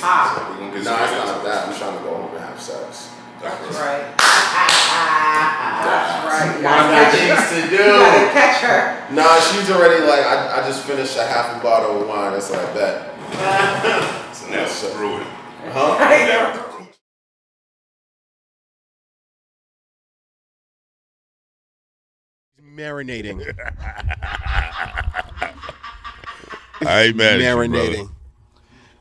pop. So we gonna get Nah, it's not that. I'm trying to go home and have sex. That's right. That's right. One of the things to do. You gotta catch her. Nah, she's already like, I just finished a half a bottle of wine. That's like that. So now screw it. Huh? Marinating. I ain't mad at you, brother.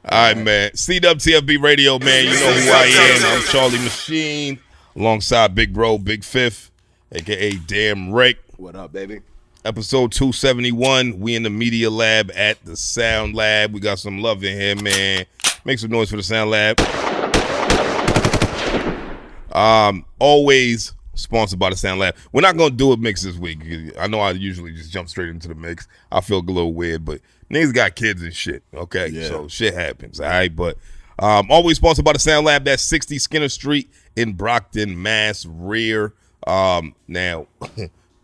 All right, man. CWTFB Radio, man. You know who I am. I'm Charlie Machine, alongside Big Bro, Big Fifth, a.k.a. Damn Rick. What up, baby? Episode 271. We in the media lab at the Sound Lab. We got some love in here, man. Make some noise for the Sound Lab. Always sponsored by the Sound Lab. We're not going to do a mix this week. I know I usually just jump straight into the mix. I feel a little weird, but niggas got kids and shit, okay? Yeah. So shit happens, all right? But always sponsored by the Sound Lab. That's 60 Skinner Street in Brockton, Mass. Rear. Now,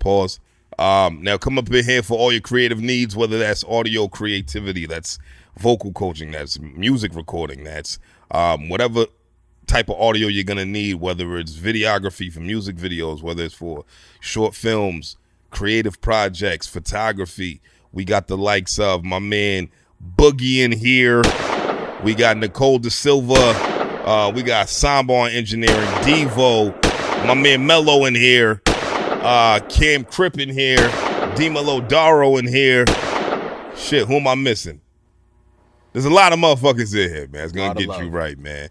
pause. Now come up in here for all your creative needs, whether that's audio creativity, that's vocal coaching, that's music recording, that's whatever type of audio you're gonna need, whether it's videography for music videos, whether it's for short films, creative projects, photography. We got the likes of my man Boogie in here. We got Nicole Da Silva. We got Soundbar Engineering, Devo. My man Mello in here. Cam Cripp in here. Dima Lodaro in here. Shit, who am I missing? There's a lot of motherfuckers in here, man. It's gonna get you right, man.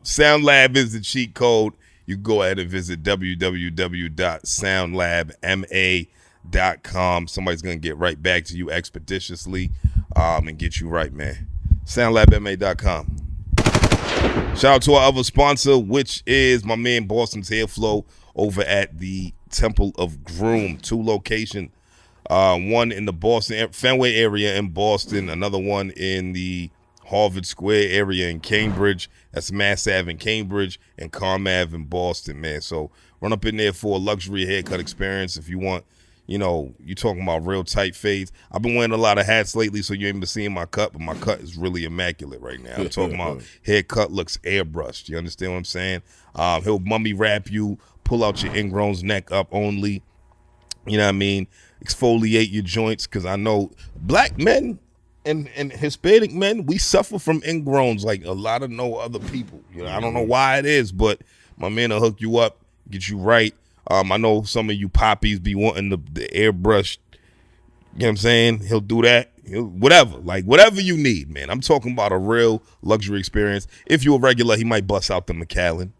Sound Lab is the cheat code. You can go ahead and visit www.soundlabma.com. Somebody's going to get right back to you expeditiously and get you right, man. Soundlabma.com. Shout out to our other sponsor, which is my man Boston's Hair Flow over at the Temple of Groom. 2 locations. One in the Boston Fenway area in Boston. Another one in the Harvard Square area in Cambridge. That's Mass Ave in Cambridge and Carm Ave in Boston, man. So run up in there for a luxury haircut experience if you want. You know, you're talking about real tight fades. I've been wearing a lot of hats lately, so you ain't been seeing my cut, but my cut is really immaculate right now. I'm talking about haircut looks airbrushed. You understand what I'm saying? He'll mummy wrap you, pull out your ingrowns neck up only. You know what I mean? Exfoliate your joints, because I know black men and Hispanic men, we suffer from ingrowns like a lot of no other people. You know, I don't know why it is, but my man will hook you up, get you right. I know some of you poppies be wanting the airbrush. You know what I'm saying? He'll do that. Whatever you need, man. I'm talking about a real luxury experience. If you're a regular, he might bust out the Macallan,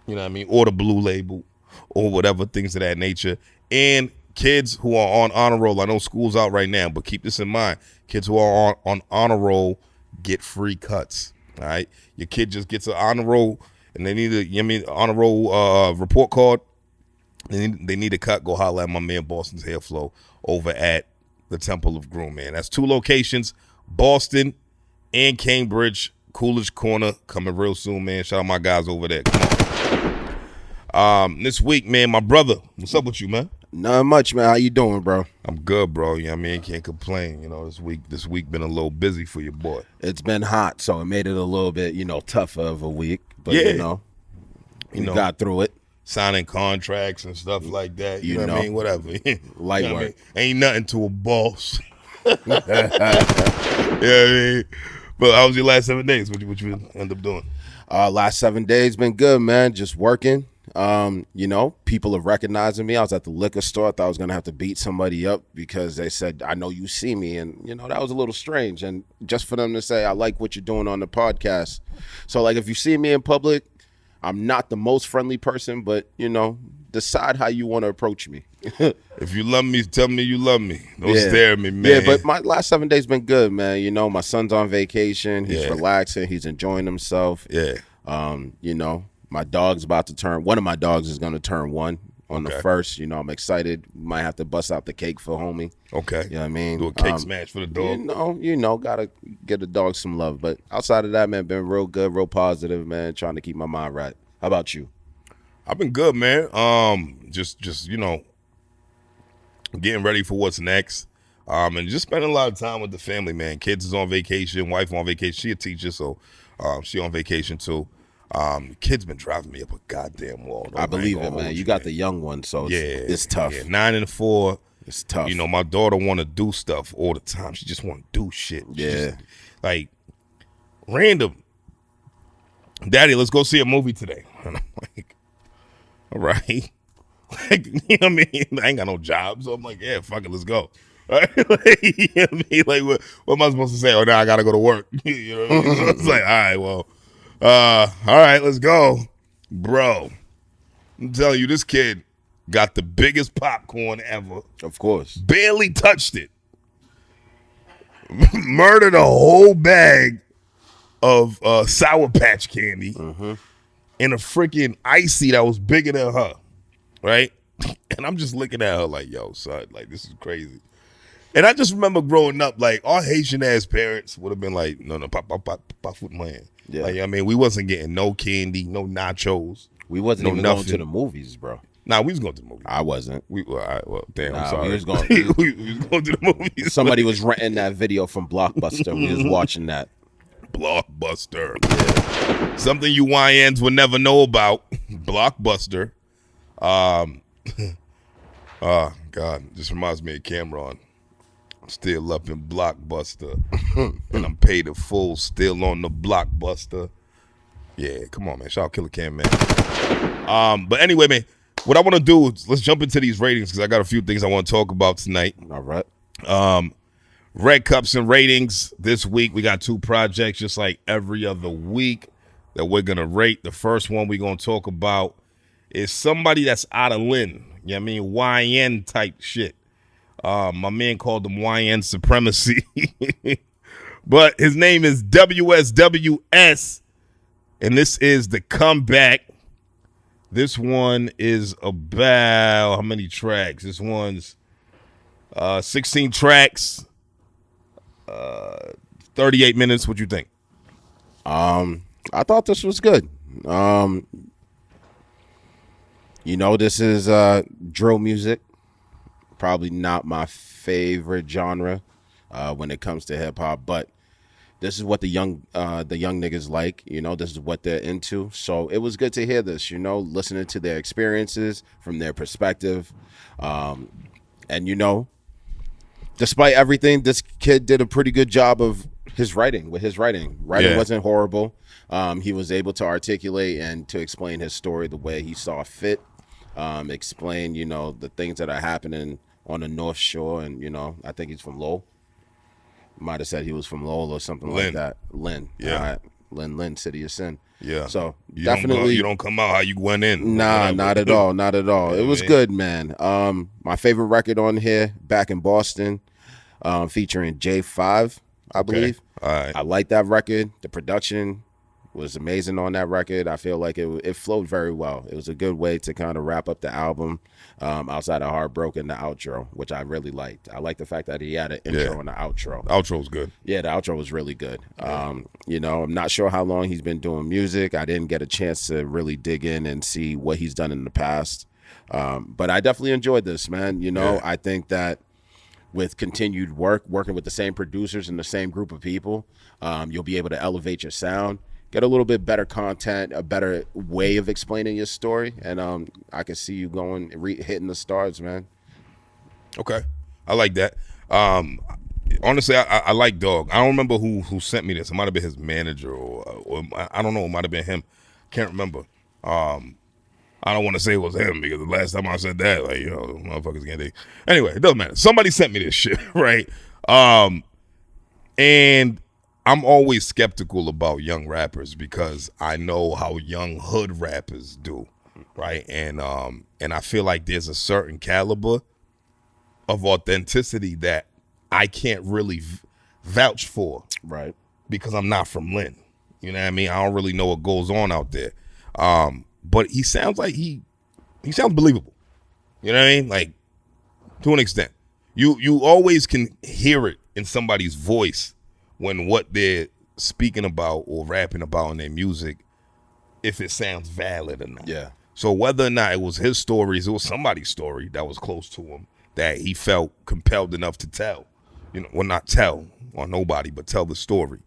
you know what I mean, or the Blue Label, or whatever, things of that nature. And kids who are on honor roll, I know school's out right now, but keep this in mind. Kids who are on honor roll get free cuts, all right? Your kid just gets an honor roll, and they need honor roll report card. They need a cut. Go holler at my man Boston's Hair Flow over at the Temple of Groom, man. That's 2 locations, Boston and Cambridge. Coolidge Corner coming real soon, man. Shout out my guys over there. Come on. This week, man, my brother, what's up with you, man? Nothing much, man. How you doing, bro? I'm good, bro. You know what I mean? Can't complain. You know, this week been a little busy for your boy. It's been hot, so it made it a little bit, tougher of a week. But, yeah. We got through it. Signing contracts and stuff like that. You know what I mean? Whatever. Light work. I mean? Ain't nothing to a boss. You know what I mean? But how was your last 7 days? What you end up doing? Last 7 days been good, man. Just working. People are recognizing me. I was at the liquor store. I thought I was going to have to beat somebody up because they said, I know you see me. And, that was a little strange. And just for them to say, I like what you're doing on the podcast. So, like, if you see me in public, I'm not the most friendly person, but, decide how you want to approach me. If you love me, tell me you love me. Don't stare at me, man. Yeah, but my last 7 days been good, man. My son's on vacation. He's relaxing. He's enjoying himself. Yeah. My dog's about to turn. One of my dogs is going to turn 1 on the 1st. I'm excited. Might have to bust out the cake for homie. Okay. You know what I mean? Do a cake smash for the dog. Got to get the dog some love. But outside of that, man, been real good, real positive, man, trying to keep my mind right. How about you? I've been good, man. Just getting ready for what's next. And just spending a lot of time with the family, man. Kids is on vacation, wife on vacation. She a teacher, so she on vacation too. Kids been driving me up a goddamn wall. I believe it, man. You got the young one, so it's tough. Yeah, 9 and 4. It's tough. You know, my daughter want to do stuff all the time. She just want to do shit. Like, random. Daddy, let's go see a movie today. And I'm like, all right. Like, you know what I mean? I ain't got no job, so I'm like, yeah, fuck it, let's go. Right? Like, you know what I mean? Like, what am I supposed to say? Oh, now I got to go to work. You know what I mean? So it's like, all right, well, all right, let's go. Bro, I'm telling you, this kid got the biggest popcorn ever. Of course. Barely touched it. Murdered a whole bag of Sour Patch candy in a freaking icy that was bigger than her. Right? And I'm just looking at her like, yo, son, like, this is crazy. And I just remember growing up, like, our Haitian-ass parents would have been like, no, pop with my hand. Yeah. Like, I mean, we wasn't getting no candy, no nachos. We wasn't even nothing. going to the movies, bro. Nah, we was going to the movies. I wasn't. Damn, Nah, I'm sorry. we was going to the movies. Somebody was renting that video from Blockbuster. We was watching that. Blockbuster. Yeah. Something you YNs would never know about. Blockbuster. Oh, God. This reminds me of Cameron. Still up in Blockbuster. And I'm paid in full. Still on the Blockbuster. Yeah, come on, man. Shout out Killer Cam, man. But anyway, man, what I want to do is let's jump into these ratings because I got a few things I want to talk about tonight. All right. Red Cups and ratings. This week we got 2 projects just like every other week that we're going to rate. The first one we're going to talk about is somebody that's out of Lynn. You know what I mean? YN type shit. My man called them YN supremacy. But his name is WSWS. And this is the comeback. This one is about how many tracks? This one's 16 tracks, 38 minutes. What you think? I thought this was good. This is drill music. Probably not my favorite genre when it comes to hip hop, but this is what the young niggas like. This is what they're into. So it was good to hear this. Listening to their experiences from their perspective, and despite everything, this kid did a pretty good job of his writing. Writing wasn't horrible. He was able to articulate and to explain his story the way he saw fit. Explain, the things that are happening on the North Shore, and I think he's from Lowell. Might have said he was from Lowell or something like that. Lynn, yeah, Lynn, City of Sin. Yeah. So you definitely, you don't come out how you went in. Nah, not at all, not at all. It was good, man. My favorite record on here, Back in Boston, featuring J5, I believe. All right. I like that record. The production was amazing on that record. I feel like it flowed very well. It was a good way to kind of wrap up the album outside of Heartbroken, the outro, which I really liked. I like the fact that he had an intro and an outro. The outro was good. Yeah, the outro was really good. I'm not sure how long he's been doing music. I didn't get a chance to really dig in and see what he's done in the past. But I definitely enjoyed this, man. I think that with continued working with the same producers and the same group of people, you'll be able to elevate your sound, get a little bit better content, a better way of explaining your story, and I can see you going hitting the stars, man. Okay, I like that. Honestly, I like Dog. I don't remember who sent me this. It might have been his manager, or I don't know. It might have been him. Can't remember. I don't want to say it was him because the last time I said that, motherfuckers can't think. Anyway, it doesn't matter. Somebody sent me this shit, right? And I'm always skeptical about young rappers because I know how young hood rappers do, right? And I feel like there's a certain caliber of authenticity that I can't really vouch for, right? Because I'm not from Lynn. You know what I mean? I don't really know what goes on out there. But he sounds like he sounds believable. You know what I mean? Like, to an extent. You always can hear it in somebody's voice when what they're speaking about or rapping about in their music, if it sounds valid or not. Yeah. So whether or not it was his stories, it was somebody's story that was close to him that he felt compelled enough to tell. well, not tell on nobody, but tell the story.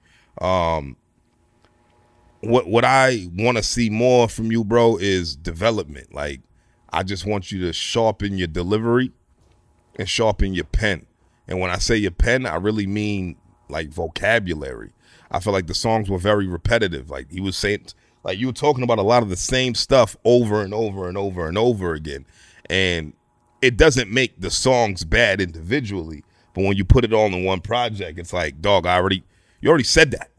What I want to see more from you, bro, is development. Like, I just want you to sharpen your delivery and sharpen your pen. And when I say your pen, I really mean like vocabulary. I feel like the songs were very repetitive. Like he was saying, like you were talking about a lot of the same stuff over and over and over and over again. And it doesn't make the songs bad individually, but when you put it all in one project, it's like, dog, you already said that.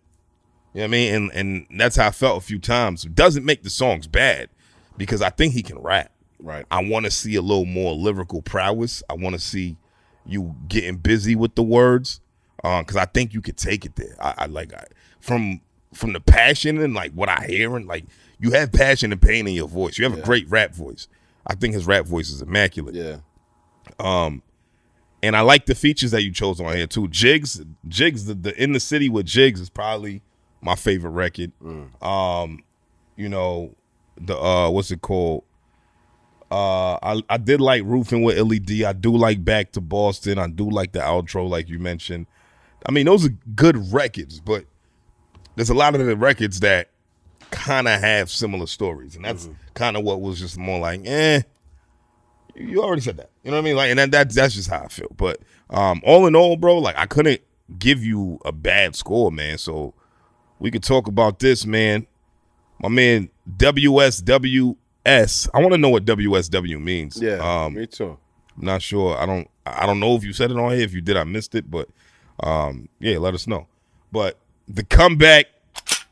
You know what I mean? And that's how I felt a few times. It doesn't make the songs bad because I think he can rap. Right. I want to see a little more lyrical prowess. I want to see you getting busy with the words because I think you could take it there. From the passion and like what I hear, and like you have passion and pain in your voice. You have a great rap voice. I think his rap voice is immaculate. Yeah. And I like the features that you chose on here too. Jigs, the In the City with Jigs is probably my favorite record. You know, the what's it called? I did like Roofing with Illy D. I do like Back to Boston. I do like the outro, like you mentioned. I mean, those are good records, but there's a lot of the records that kind of have similar stories, and that's kind of what was just more like, you already said that. You know what I mean? Like, and that's just how I feel. But all in all, bro, like I couldn't give you a bad score, man. So we could talk about this, man. My man WSWS. I want to know what WSW means. Yeah, me too. I'm not sure. I don't know if you said it on here. If you did, I missed it. But yeah, let us know. But the comeback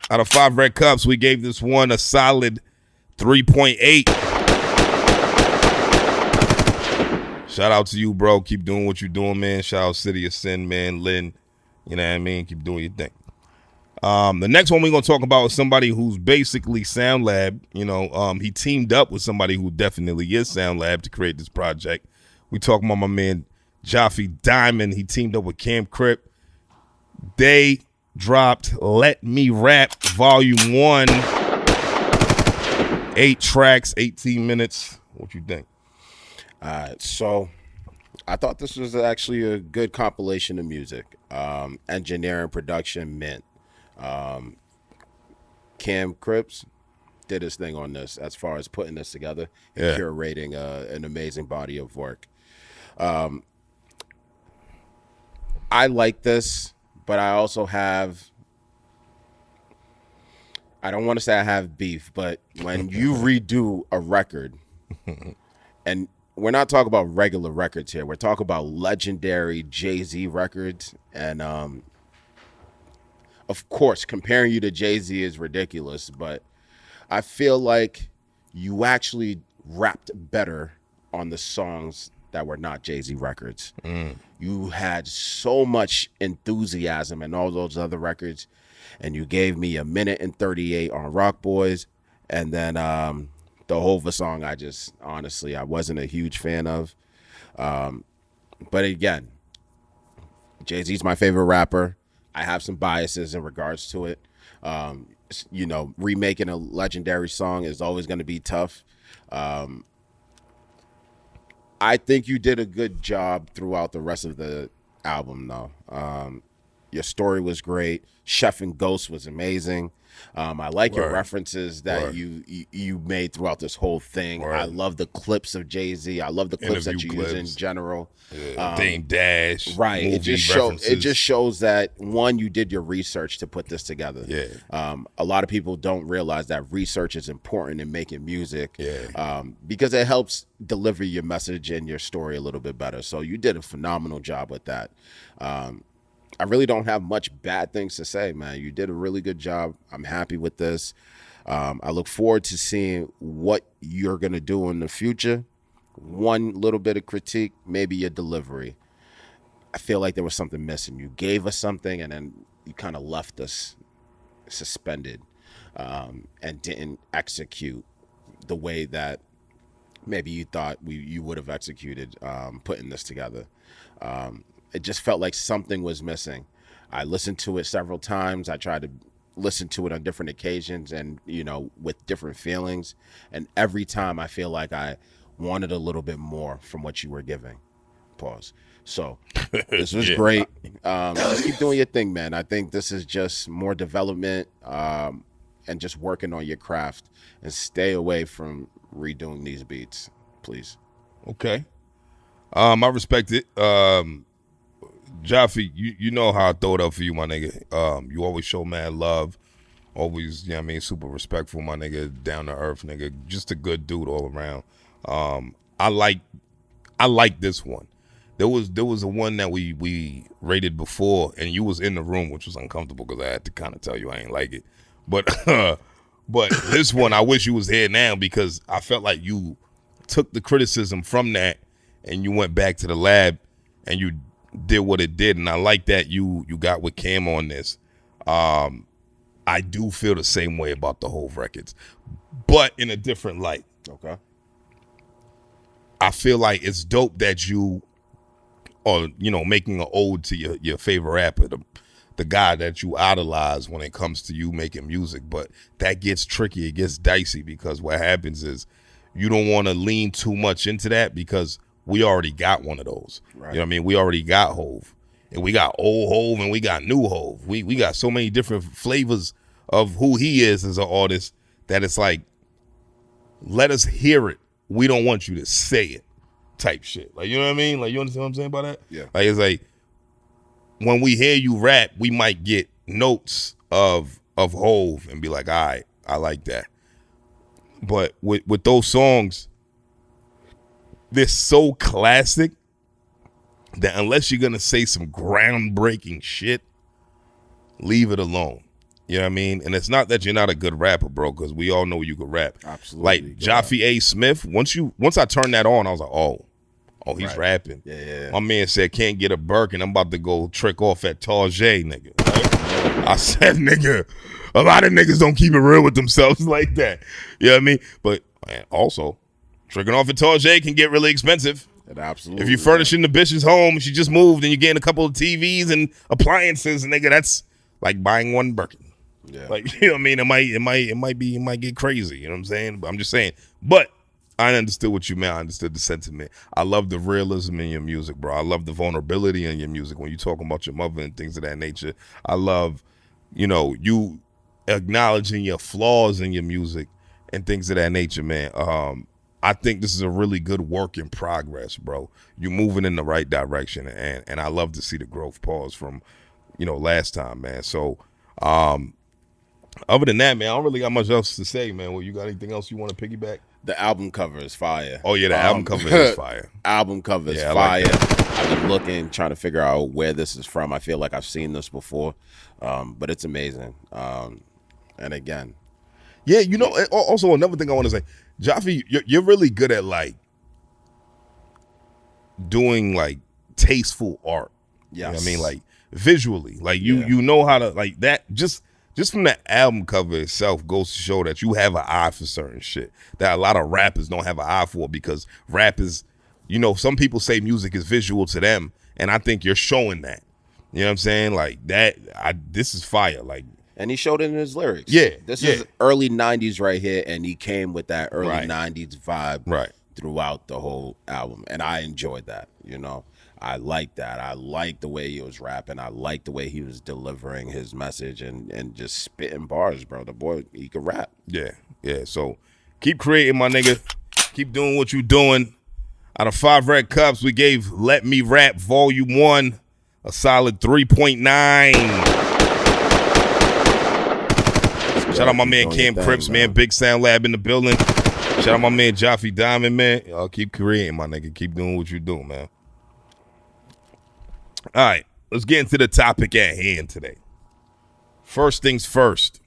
out of 5 red cups, we gave this one a solid 3.8. Shout out to you, bro. Keep doing what you're doing, man. Shout out City of Sin, man. Lynn, you know what I mean? Keep doing your thing. The next one we're going to talk about is somebody who's basically SoundLab. You know, he teamed up with somebody who definitely is SoundLab to create this project. We talking about my man Jaffe Diamond. He teamed up with Cam Crip. They dropped Let Me Rap Volume 1. 8 tracks, 18 minutes. What you think? So I thought this was actually a good compilation of music. Engineering, production, mint. Cam Cripps did his thing on this as far as putting this together and curating an amazing body of work. I like this, but I also have, I don't want to say I have beef, but when you redo a record, and we're not talking about regular records here, we're talking about legendary Jay-Z records, and of course, comparing you to Jay-Z is ridiculous, but I feel like you actually rapped better on the songs that were not Jay-Z records. You had so much enthusiasm in all those other records, and you gave me 1:38 on Rock Boys, and then the Hova song, I wasn't a huge fan of. But again, Jay-Z's my favorite rapper. I have some biases in regards to it. You know, remaking a legendary song is always going to be tough. I think you did a good job throughout the rest of the album, though. Your story was great. Chef and Ghost was amazing. I like your references that you made throughout this whole thing. I love the clips of Jay-Z. I love the clips that you use in general. Dame Dash. Right. It just shows that, one, you did your research to put this together. Yeah. A lot of people don't realize that research is important in making music. Because it helps deliver your message and your story a little bit better. So you did a phenomenal job with that. I really don't have much bad things to say, man. You did a really good job. I'm happy with this. I look forward to seeing what you're going to do in the future. One little bit of critique, maybe your delivery. I feel like there was something missing. You gave us something, and then you kind of left us suspended and didn't execute the way that maybe you thought you would have executed putting this together. It just felt like something was missing. I listened to it several times. I tried to listen to it on different occasions and, you know, with different feelings. And every time I feel like I wanted a little bit more from what you were giving. Pause. So this was Yeah. great. Just keep doing your thing, man. I think this is just more development and just working on your craft, and stay away from redoing these beats, please. Okay. I respect it. Jaffe, you know how I throw it up for you, my nigga. You always show mad love. Always, you know what I mean, super respectful, my nigga, down to earth, nigga. Just a good dude all around. I like this one. There was a one that we rated before, and you was in the room, which was uncomfortable because I had to kind of tell you I ain't like it. But but this one, I wish you was here now, because I felt like you took the criticism from that and you went back to the lab and you did what it did, and I like that you got with Cam on this. I do feel the same way about the Hove records, but in a different light. Okay. I feel like it's dope that you are, making an ode to your favorite rapper, the guy that you idolize when it comes to you making music. But that gets tricky. It gets dicey, because what happens is you don't want to lean too much into that, because we already got one of those. Right. You know what I mean? We already got Hove. And we got old Hove and we got new Hove. We got so many different flavors of who he is as an artist that it's like, let us hear it. We don't want you to say it type shit. Like, you know what I mean? Like, you understand what I'm saying about that? Yeah. Like, it's like, when we hear you rap, we might get notes of Hove and be like, all right, I like that. But with those songs, they're so classic that unless you're going to say some groundbreaking shit, leave it alone. You know what I mean? And it's not that you're not a good rapper, bro, because we all know you could rap. Absolutely. Like Jaffe A. Smith, once I turned that on, I was like, oh, he's right. rapping. Yeah. My man said, can't get a Birkin. I'm about to go trick off at Tarjay, nigga. Right? I said, nigga, a lot of niggas don't keep it real with themselves like that. You know what I mean? But man, also, tricking off at Tarjay can get really expensive. Absolutely. If you're furnishing the bitch's home, she just moved, and you're getting a couple of TVs and appliances, nigga, that's like buying one Birkin. Yeah. Like, you know what I mean? It might get crazy. You know what I'm saying? But I'm just saying. But I understood what you meant. I understood the sentiment. I love the realism in your music, bro. I love the vulnerability in your music when you're talking about your mother and things of that nature. I love, you acknowledging your flaws in your music and things of that nature, man. I think this is a really good work in progress, bro. You're moving in the right direction, and I love to see the growth pause from, last time, man. So, other than that, man, I don't really got much else to say, man. Well, you got anything else you want to piggyback? The album cover is fire. Oh, yeah, the album cover is fire. Album cover is fire. Like I've been looking, trying to figure out where this is from. I feel like I've seen this before, but it's amazing. And again. Yeah, also another thing I want to say, Jaffe, you're really good at, like, doing, like, tasteful art. Yes. You know what I mean? Like, visually. Like, you know how to, like, that, just from that album cover itself goes to show that you have an eye for certain shit that a lot of rappers don't have an eye for, because rap is, some people say music is visual to them, and I think you're showing that. You know what I'm saying? Like, this is fire. Like, and he showed it in his lyrics. Yeah. This is early 90s right here, and he came with that early Right. 90s vibe right. throughout the whole album, and I enjoyed that, I like that. I like the way he was rapping. I like the way he was delivering his message and just spitting bars, bro. The boy, he could rap. Yeah. So keep creating, my nigga. Keep doing what you doing. Out of 5 red cups, we gave Let Me Rap Volume 1 a solid 3.9. Shout out my man Cam Cripps, man. Big Sound Lab in the building. Shout out my man Jaffe Diamond, man. Y'all keep creating, my nigga. Keep doing what you do, man. All right, let's get into the topic at hand today. First things first.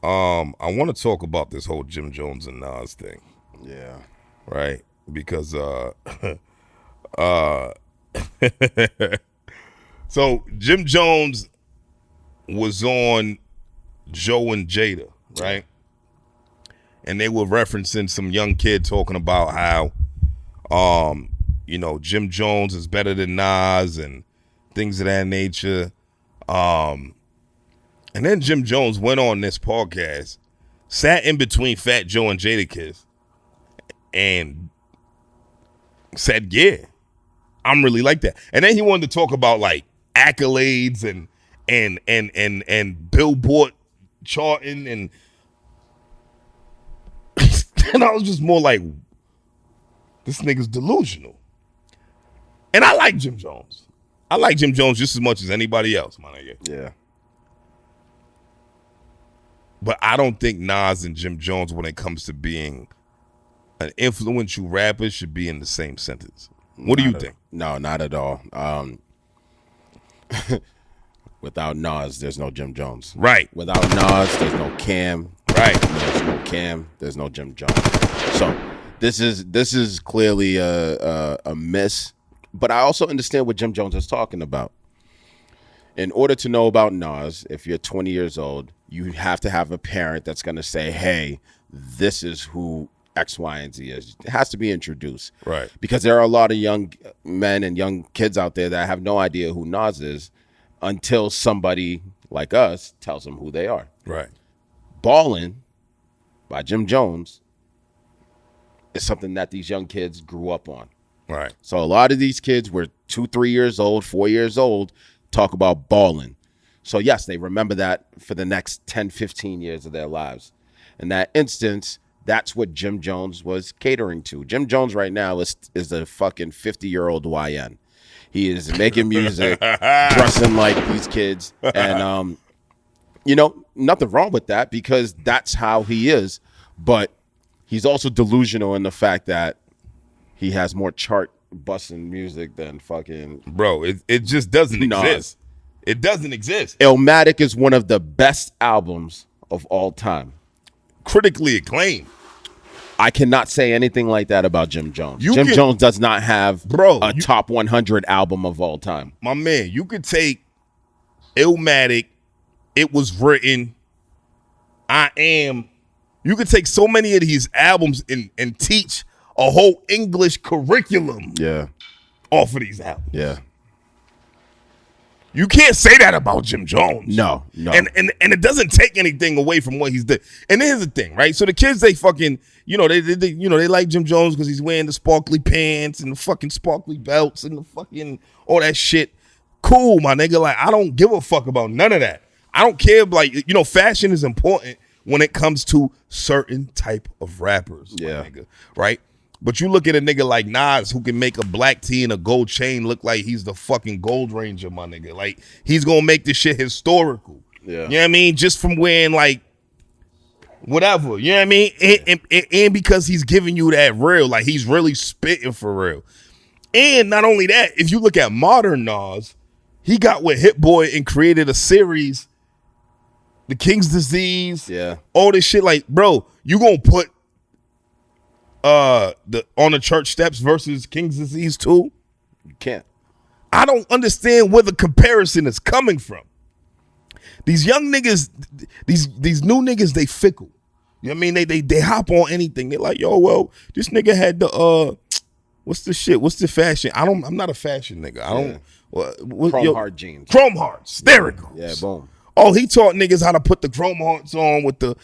I want to talk about this whole Jim Jones and Nas thing. Yeah. Right? Because so Jim Jones was on Joe and Jada, right? And they were referencing some young kid talking about how Jim Jones is better than Nas and things of that nature. And then Jim Jones went on this podcast, sat in between Fat Joe and Jadakiss, and said, yeah, I'm really like that. And then he wanted to talk about like accolades and Billboard charting and and I was just more like, this nigga's delusional. And I like Jim Jones. I like Jim Jones just as much as anybody else, my nigga. Yeah. But I don't think Nas and Jim Jones, when it comes to being an influential rapper, should be in the same sentence. What do you think? No, not at all. Without Nas, there's no Jim Jones. Right. Without Nas, there's no Cam. Right. There's no Cam. There's no Jim Jones. So this is clearly a miss. But I also understand what Jim Jones is talking about. In order to know about Nas, if you're 20 years old, you have to have a parent that's going to say, hey, this is who X, Y, and Z is. It has to be introduced. Right. Because there are a lot of young men and young kids out there that have no idea who Nas is until somebody like us tells them who they are. Right. Ballin' by Jim Jones is something that these young kids grew up on. Right. So a lot of these kids were 2, 3 years old, 4 years old, talk about ballin'. So yes, they remember that for the next 10, 15 years of their lives. In that instance, that's what Jim Jones was catering to. Jim Jones right now is a fucking 50-year-old YN. He is making music, dressing like these kids. And, nothing wrong with that because that's how he is. But he's also delusional in the fact that he has more chart-busting music than fucking... Bro, it just doesn't exist. It doesn't exist. Illmatic is one of the best albums of all time. Critically acclaimed. I cannot say anything like that about Jim Jones. Jim Jones does not have a top 100 album of all time. My man, you could take Illmatic, It Was Written, I Am. You could take so many of these albums and teach a whole English curriculum off of these albums. Yeah. You can't say that about Jim Jones. No. And it doesn't take anything away from what he's done. And here's the thing, right? So the kids, they fucking, they like Jim Jones because he's wearing the sparkly pants and the fucking sparkly belts and the fucking all that shit. Cool, my nigga. Like, I don't give a fuck about none of that. I don't care. Like, fashion is important when it comes to certain type of rappers. Yeah. My nigga, right? But you look at a nigga like Nas who can make a black tee and a gold chain look like he's the fucking Gold Ranger, my nigga. Like, he's going to make this shit historical. Yeah. You know what I mean? Just from wearing, like, whatever. You know what I mean? And because he's giving you that real. Like, he's really spitting for real. And not only that, if you look at modern Nas, he got with Hit Boy and created a series, The King's Disease, all this shit. Like, bro, you going to put On the Church Steps versus King's Disease 2? You can't. I don't understand where the comparison is coming from. These young niggas, these new niggas, they fickle. You know what I mean? They hop on anything. They're like, yo, well, this nigga had the what's the shit? What's the fashion? I'm not a fashion nigga. I don't Chrome heart jeans. Chrome hearts. There it goes. Yeah, boom. Oh, he taught niggas how to put the chrome hearts on with the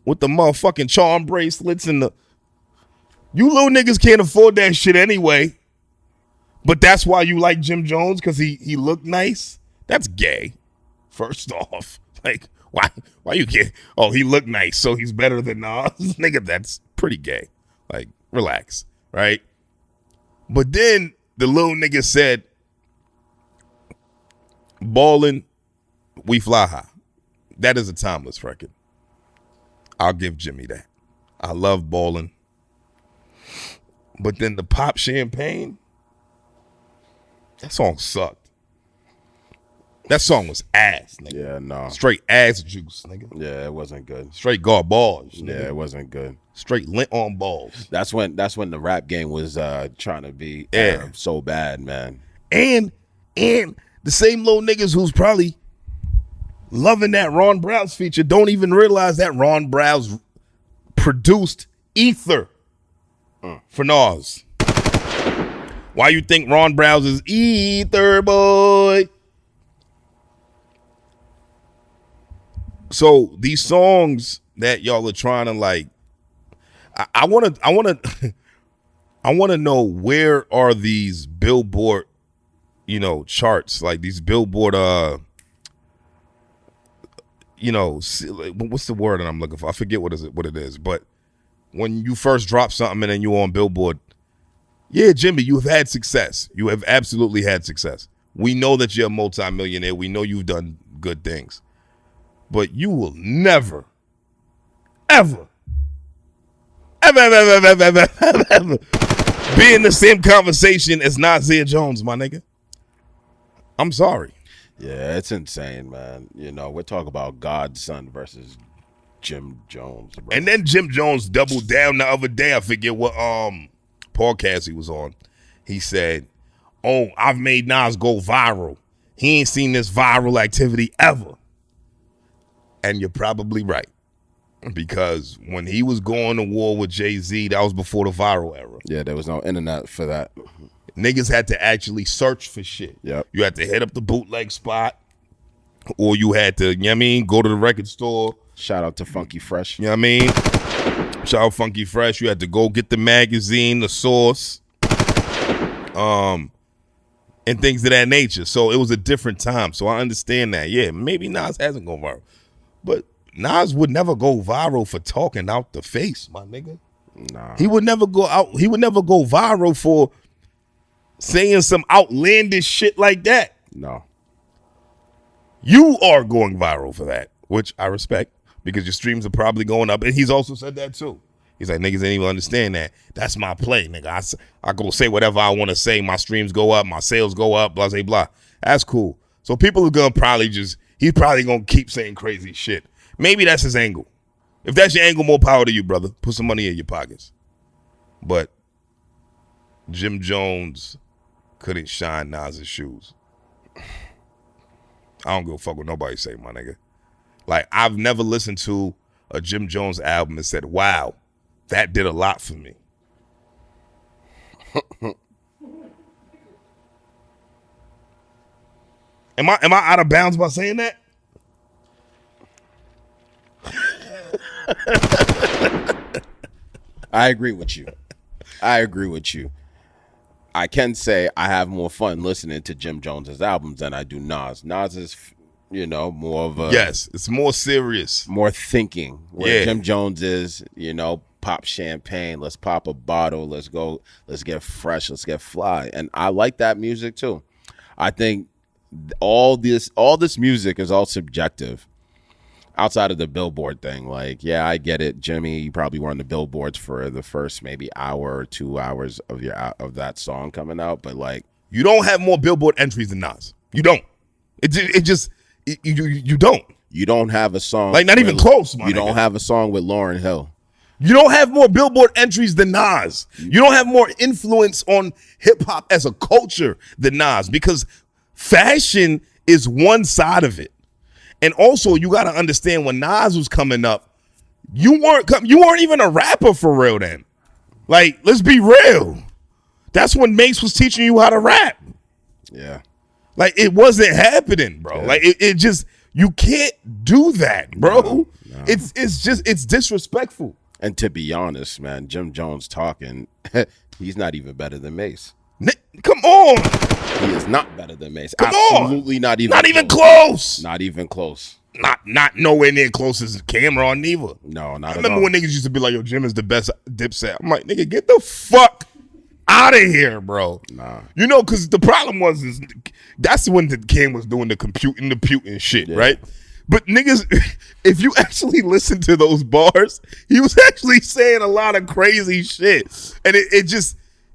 motherfucking charm bracelets and the. You little niggas can't afford that shit anyway. But that's why you like Jim Jones, because he looked nice. That's gay. First off, like why you can't? Oh, he looked nice, so he's better than Nas. Nigga, that's pretty gay. Like, relax, right? But then the little nigga said, "Ballin', we fly high." That is a timeless record. I'll give Jimmy that. I love Ballin'. But then the Pop Champagne, that song sucked. That song was ass, nigga. Yeah, no. Straight ass juice, nigga. Yeah, it wasn't good. Straight garbage, nigga. Yeah, it wasn't good. Straight lint on balls. That's when the rap game was trying to be so bad, man. And the same little niggas who's probably loving that Ron Browse feature don't even realize that Ron Browse produced Ether for Nas. Why you think Ron Browse is Ether, boy? So these songs that y'all are trying to like, I want to I want to know, where are these Billboard, charts, like these Billboard, what's the word that I'm looking for? I forget what it is. But when you first drop something and then you're on Billboard, yeah, Jimmy, you have had success. You have absolutely had success. We know that you're a multimillionaire. We know you've done good things. But you will never, ever be in the same conversation as Nasir Jones, my nigga. I'm sorry. Yeah, it's insane, man. We're talking about Godson versus Jim Jones, bro. And then Jim Jones doubled down the other day. I forget what podcast he was on. He said, "Oh, I've made Nas go viral. He ain't seen this viral activity ever." And you're probably right. Because when he was going to war with Jay-Z, that was before the viral era. Yeah, there was no internet for that. Niggas had to actually search for shit. Yep. You had to hit up the bootleg spot, or you had to, go to the record store. Shout out to Funky Fresh. You know what I mean? Shout out Funky Fresh. You had to go get the magazine, the source, and things of that nature. So it was a different time. So I understand that. Yeah, maybe Nas hasn't gone viral. But Nas would never go viral for talking out the face, my nigga. Nah. He would never go viral for saying some outlandish shit like that. No. You are going viral for that, which I respect, because your streams are probably going up. And he's also said that too. He's like, niggas ain't even understand that. That's my play, nigga. I go say whatever I want to say. My streams go up. My sales go up, blah, blah, blah. That's cool. So people are going to he's probably going to keep saying crazy shit. Maybe that's his angle. If that's your angle, more power to you, brother. Put some money in your pockets. But Jim Jones couldn't shine Nas's shoes. I don't give a fuck what nobody say, my nigga. Like, I've never listened to a Jim Jones album and said, wow, that did a lot for me. Am I out of bounds by saying that? I agree with you. I can say I have more fun listening to Jim Jones's albums than I do Nas. Nas is, more of a... Yes, it's more serious. More thinking. Where Yeah. Jim Jones is, pop champagne, let's pop a bottle, let's go, let's get fresh, let's get fly. And I like that music too. I think all this music is all subjective. Outside of the Billboard thing, like, yeah, I get it, Jimmy. You probably were on the billboards for the first maybe hour or 2 hours of that song coming out, but like, you don't have more Billboard entries than Nas. You don't. You don't. You don't have a song like not even close. My you nigga. don't have a song with Lauryn Hill. You don't have more Billboard entries than Nas. You don't have more influence on hip hop as a culture than Nas, because fashion is one side of it. And also, you got to understand, when Nas was coming up, you weren't even a rapper for real then. Like, let's be real. That's when Mace was teaching you how to rap. Yeah. Like, it wasn't happening, bro. Yeah. Like, it just, you can't do that, bro. No. It's disrespectful. And to be honest, man, Jim Jones talking, he's not even better than Mace. Come on. He is not better than Mace. Come on. Absolutely not even close. Not even close. Not nowhere near close as Cameron neither. No, not I at remember all. when niggas used to be like, yo, Jim is the best Dipset. I'm like, nigga, get the fuck out of here, bro. Nah. Because the problem is that's when the Cam was doing the computing shit, Yeah. right? But niggas, if you actually listen to those bars, he was actually saying a lot of crazy shit. And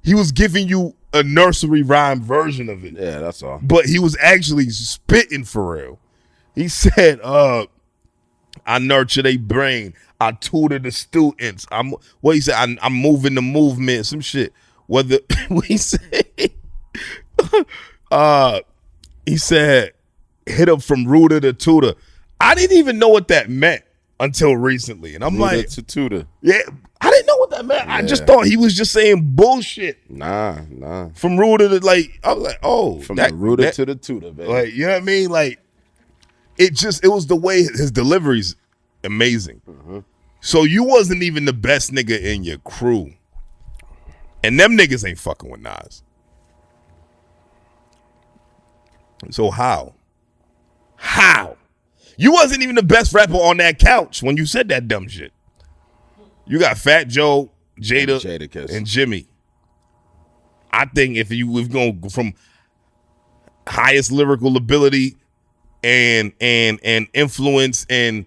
he was giving you a nursery rhyme version of it. Yeah, that's all. But he was actually spitting for real. He said, I nurture their brain. I tutor the students. I'm moving the movement, some shit. What he said, he said, hit up from rooter to tutor. I didn't even know what that meant until recently. And I'm Rooter like, to tutor. yeah, I didn't know what that meant. I just thought he was just saying bullshit. Nah. From rooter to, like, I was like, oh. From the rooter to the tutor, baby. Like, you know what I mean? Like, it was the way his delivery's amazing. Mm-hmm. So you wasn't even the best nigga in your crew. And them niggas ain't fucking with Nas. So how? How? You wasn't even the best rapper on that couch when you said that dumb shit. You got Fat Joe, Jada and Jimmy. I think if we've gone from highest lyrical ability and influence and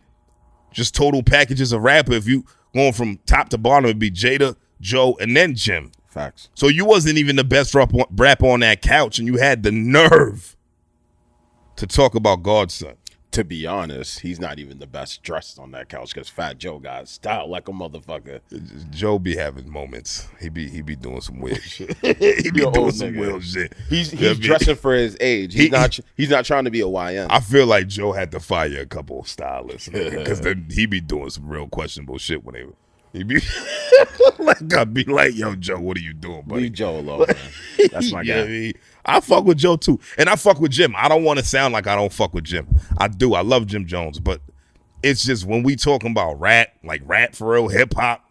just total packages of rapper, if you going from top to bottom, it'd be Jada, Joe, and then Jim. Facts. So you wasn't even the best rapper on that couch, and you had the nerve to talk about Godson. To be honest, he's not even the best dressed on that couch because Fat Joe got style like a motherfucker. Joe be having moments. He be doing some weird shit. He be doing some weird shit. He's dressing for his age. He's not trying to be a YN. I feel like Joe had to fire a couple of stylists because then he be doing some real questionable shit when he be like, I'd be like, yo, Joe, what are you doing, buddy? Leave Joe alone, man. That's my guy. I fuck with Joe too. And I fuck with Jim. I don't want to sound like I don't fuck with Jim. I do. I love Jim Jones. But it's just when we talking about rap, like rap for real, hip hop,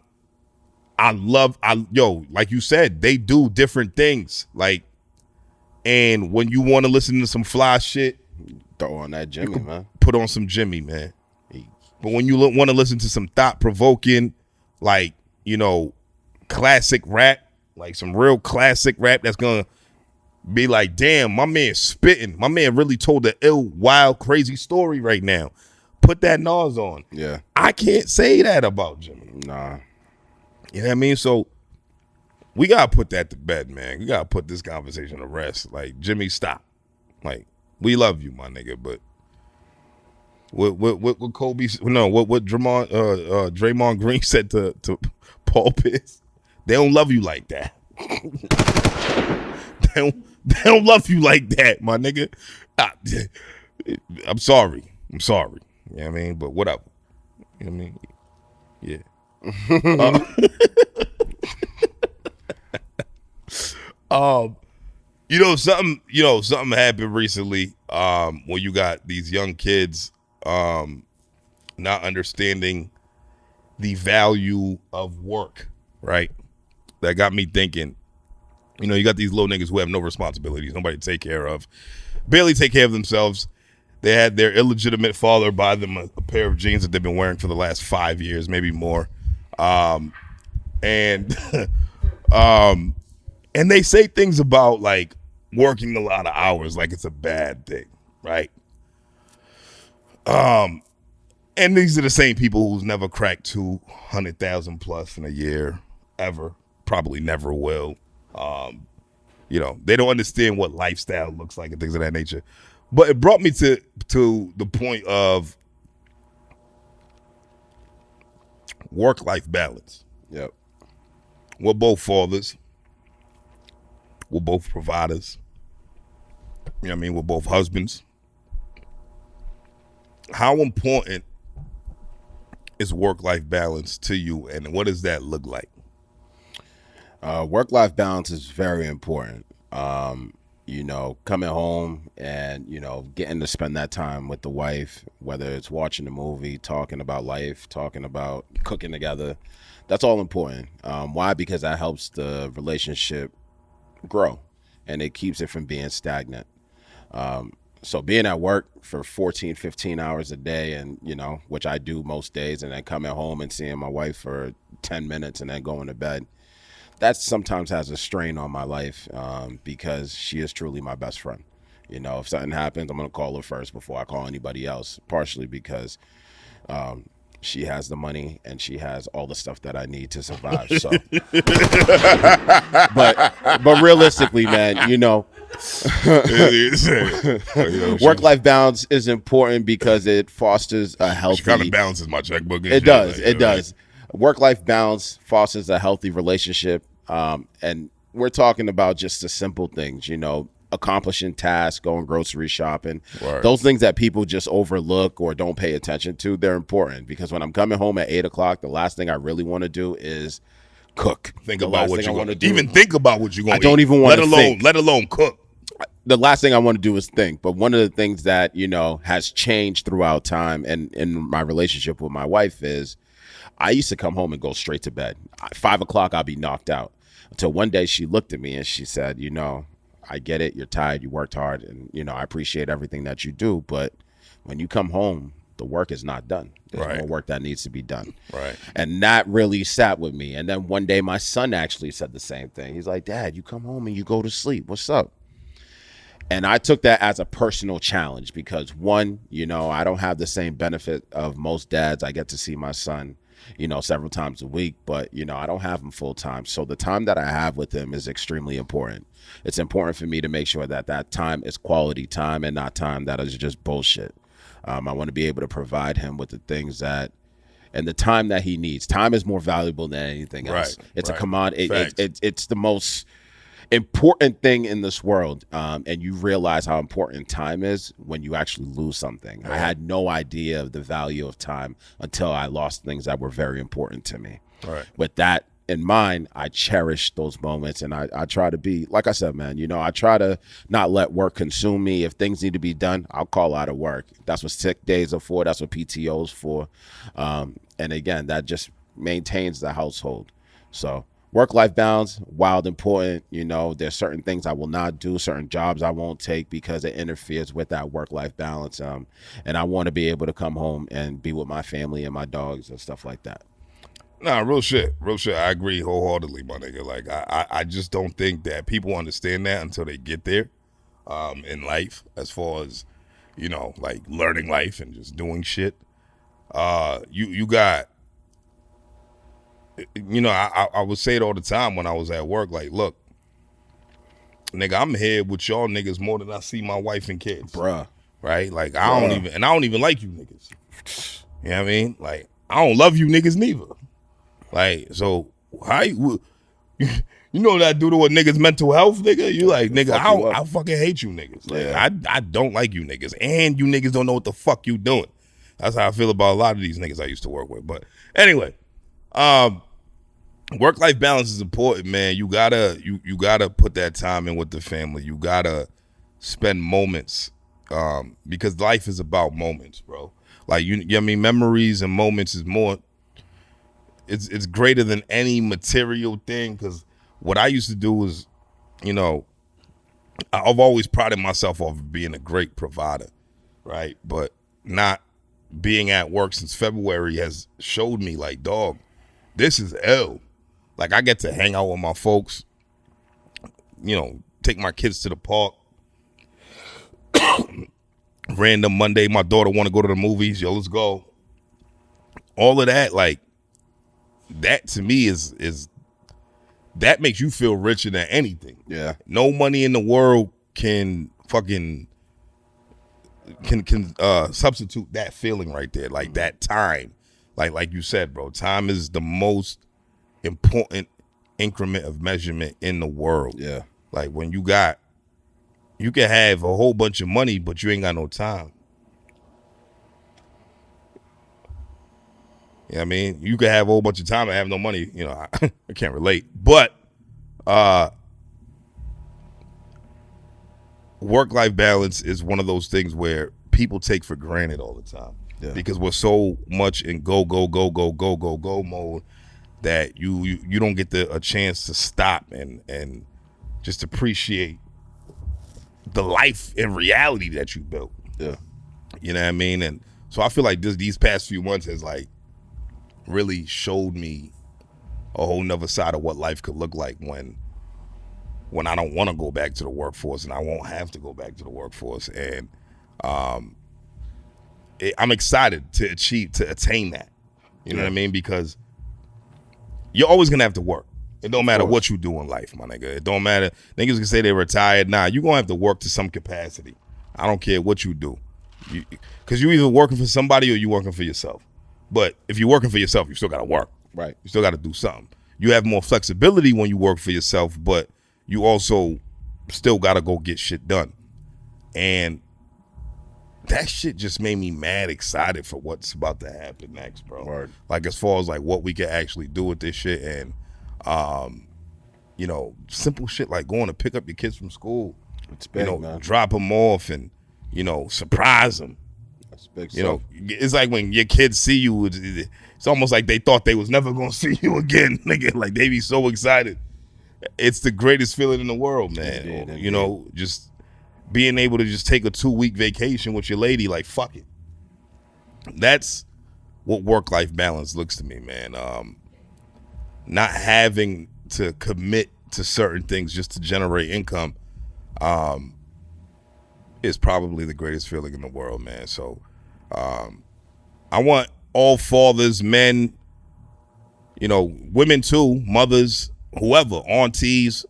like you said, they do different things. Like, and when you want to listen to some fly shit, throw on that Jimmy, man. Put on some Jimmy, man. But when you want to listen to some thought-provoking, like, classic rap, like some real classic rap that's going to be like, damn, my man spitting. My man really told the ill, wild, crazy story right now. Put that Nas on. Yeah. I can't say that about Jimmy. Nah. You know what I mean? So we got to put that to bed, man. We got to put this conversation to rest. Like, Jimmy, stop. Like, we love you, my nigga, but what Kobe, no, what Draymond Green said to Paul Pierce, they don't love you like that. They don't love you like that, my nigga. I'm sorry. You know what I mean? But whatever. You know what I mean? Yeah. Something happened recently when you got these young kids not understanding the value of work, right? That got me thinking. You got these little niggas who have no responsibilities, nobody to take care of, barely take care of themselves. They had their illegitimate father buy them a pair of jeans that they've been wearing for the last 5 years, maybe more. And they say things about like working a lot of hours like it's a bad thing, right? And these are the same people who's never cracked 200,000 plus in a year, ever, probably never will. They don't understand what lifestyle looks like and things of that nature. But it brought me to the point of work-life balance. Yep. We're both fathers. We're both providers. You know what I mean? We're both husbands. How important is work-life balance to you, and what does that look like? Work-life balance is very important. Coming home and, getting to spend that time with the wife, whether it's watching a movie, talking about life, talking about cooking together, that's all important. Why? Because that helps the relationship grow and it keeps it from being stagnant. So being at work for 14, 15 hours a day and, which I do most days, and then coming home and seeing my wife for 10 minutes and then going to bed, that sometimes has a strain on my life because she is truly my best friend. If something happens, I'm going to call her first before I call anybody else, partially because she has the money and she has all the stuff that I need to survive. So, but realistically, man, work-life balance is important because it fosters a healthy. She kind of balances my checkbook. It does. It does. Work-life balance fosters a healthy relationship, and we're talking about just the simple things, accomplishing tasks, going grocery shopping. Right. Those things that people just overlook or don't pay attention to, they're important because when I'm coming home at 8 o'clock, the last thing I really want to do is cook. Think about what you want to do. Even think about what you're going to eat. I don't even want to think. Let alone cook. The last thing I want to do is think. But one of the things that, has changed throughout time and in my relationship with my wife is I used to come home and go straight to bed. 5 o'clock, I'll be knocked out. Until one day she looked at me and she said, you know, I get it. You're tired. You worked hard. And, you know, I appreciate everything that you do. But when you come home, the work is not done. There's more work that needs to be done. Right. And that really sat with me. And then one day my son actually said the same thing. He's like, Dad, you come home and you go to sleep. What's up? And I took that as a personal challenge because, one, you know, I don't have the same benefit of most dads. I get to see my son, you know, several times a week, but, you know, I don't have him full time. So the time that I have with him is extremely important. It's important for me to make sure that that time is quality time and not time that is just bullshit. I want to be able to provide him with the things that, and the time that he needs. Time is more valuable than anything else. It's a commodity. It's the most important thing in this world, and you realize how important time is when you actually lose something. I had no idea of the value of time until I lost things that were very important to me. With that in mind, I cherish those moments, and I try to be, like I said, man, you know, I try to not let work consume me. If things need to be done, I'll call out of work. That's what sick days are for. That's what PTO's for. And again, that just maintains the household. So work-life balance, wild important. You know, there's certain things I will not do, certain jobs I won't take because it interferes with that work-life balance. And I want to be able to come home and be with my family and my dogs and stuff like that. Nah, real shit. I agree wholeheartedly, my nigga. Like, I just don't think that people understand that until they get there in life, as far as, you know, like learning life and just doing shit. You got, you know, I would say it all the time when I was at work, like, look, nigga, I'm here with y'all niggas more than I see my wife and kids. Bruh. Right? Like, I don't even like you niggas. You know what I mean? Like, I don't love you niggas neither. Like, so how you know that do to a nigga's mental health, nigga? You like, nigga, I fucking hate you niggas. Like, I don't like you niggas. And you niggas don't know what the fuck you doing. That's how I feel about a lot of these niggas I used to work with. But anyway, work-life balance is important, man. You gotta put that time in with the family. You gotta spend moments, because life is about moments, bro. Like, you know what I mean? Memories and moments is more. It's greater than any material thing, because what I used to do was, you know, I've always prided myself off of being a great provider, right? But not being at work since February has showed me, like, dog, this is ill. Like, I get to hang out with my folks, you know, take my kids to the park. Random Monday, my daughter want to go to the movies. Yo, let's go. All of that, like, that to me is that makes you feel richer than anything. Yeah. No money in the world can fucking can substitute that feeling right there. Like, that time. Like you said, bro, time is the most important increment of measurement in the world. Yeah. Like, when you can have a whole bunch of money, but you ain't got no time. You know what I mean? You can have a whole bunch of time and have no money. You know, I can't relate. But work-life balance is one of those things where people take for granted all the time. Yeah. Because we're so much in go mode that you don't get a chance to stop and just appreciate the life and reality that you built. Yeah. You know what I mean? And so I feel like these past few months has, like, really showed me a whole nother side of what life could look like when I don't want to go back to the workforce, and I won't have to go back to the workforce. And I'm excited to attain that. You know what I mean? Because you're always gonna have to work. It don't matter what you do in life, my nigga. It don't matter. Niggas can say they're retired. Nah, you're gonna have to work to some capacity. I don't care what you do. Because you either working for somebody or you working for yourself. But if you're working for yourself, you still got to work. Right. You still got to do something. You have more flexibility when you work for yourself, but you also still got to go get shit done. And that shit just made me mad excited for what's about to happen next, bro. Word. Like, as far as, like, what we can actually do with this shit. And, you know, simple shit like going to pick up your kids from school. It's big, you know, man. Drop them off and, you know, surprise them. You know, it's like when your kids see you, it's almost like they thought they was never gonna see you again, nigga. Like, they be so excited it's the greatest feeling in the world, man. Indeed. You know, just being able to just take a 2-week vacation with your lady, like, fuck it. That's what work-life balance looks to me, man. Not having to commit to certain things just to generate income is probably the greatest feeling in the world, man. So I want all fathers, men, you know, women too, mothers, whoever, aunties,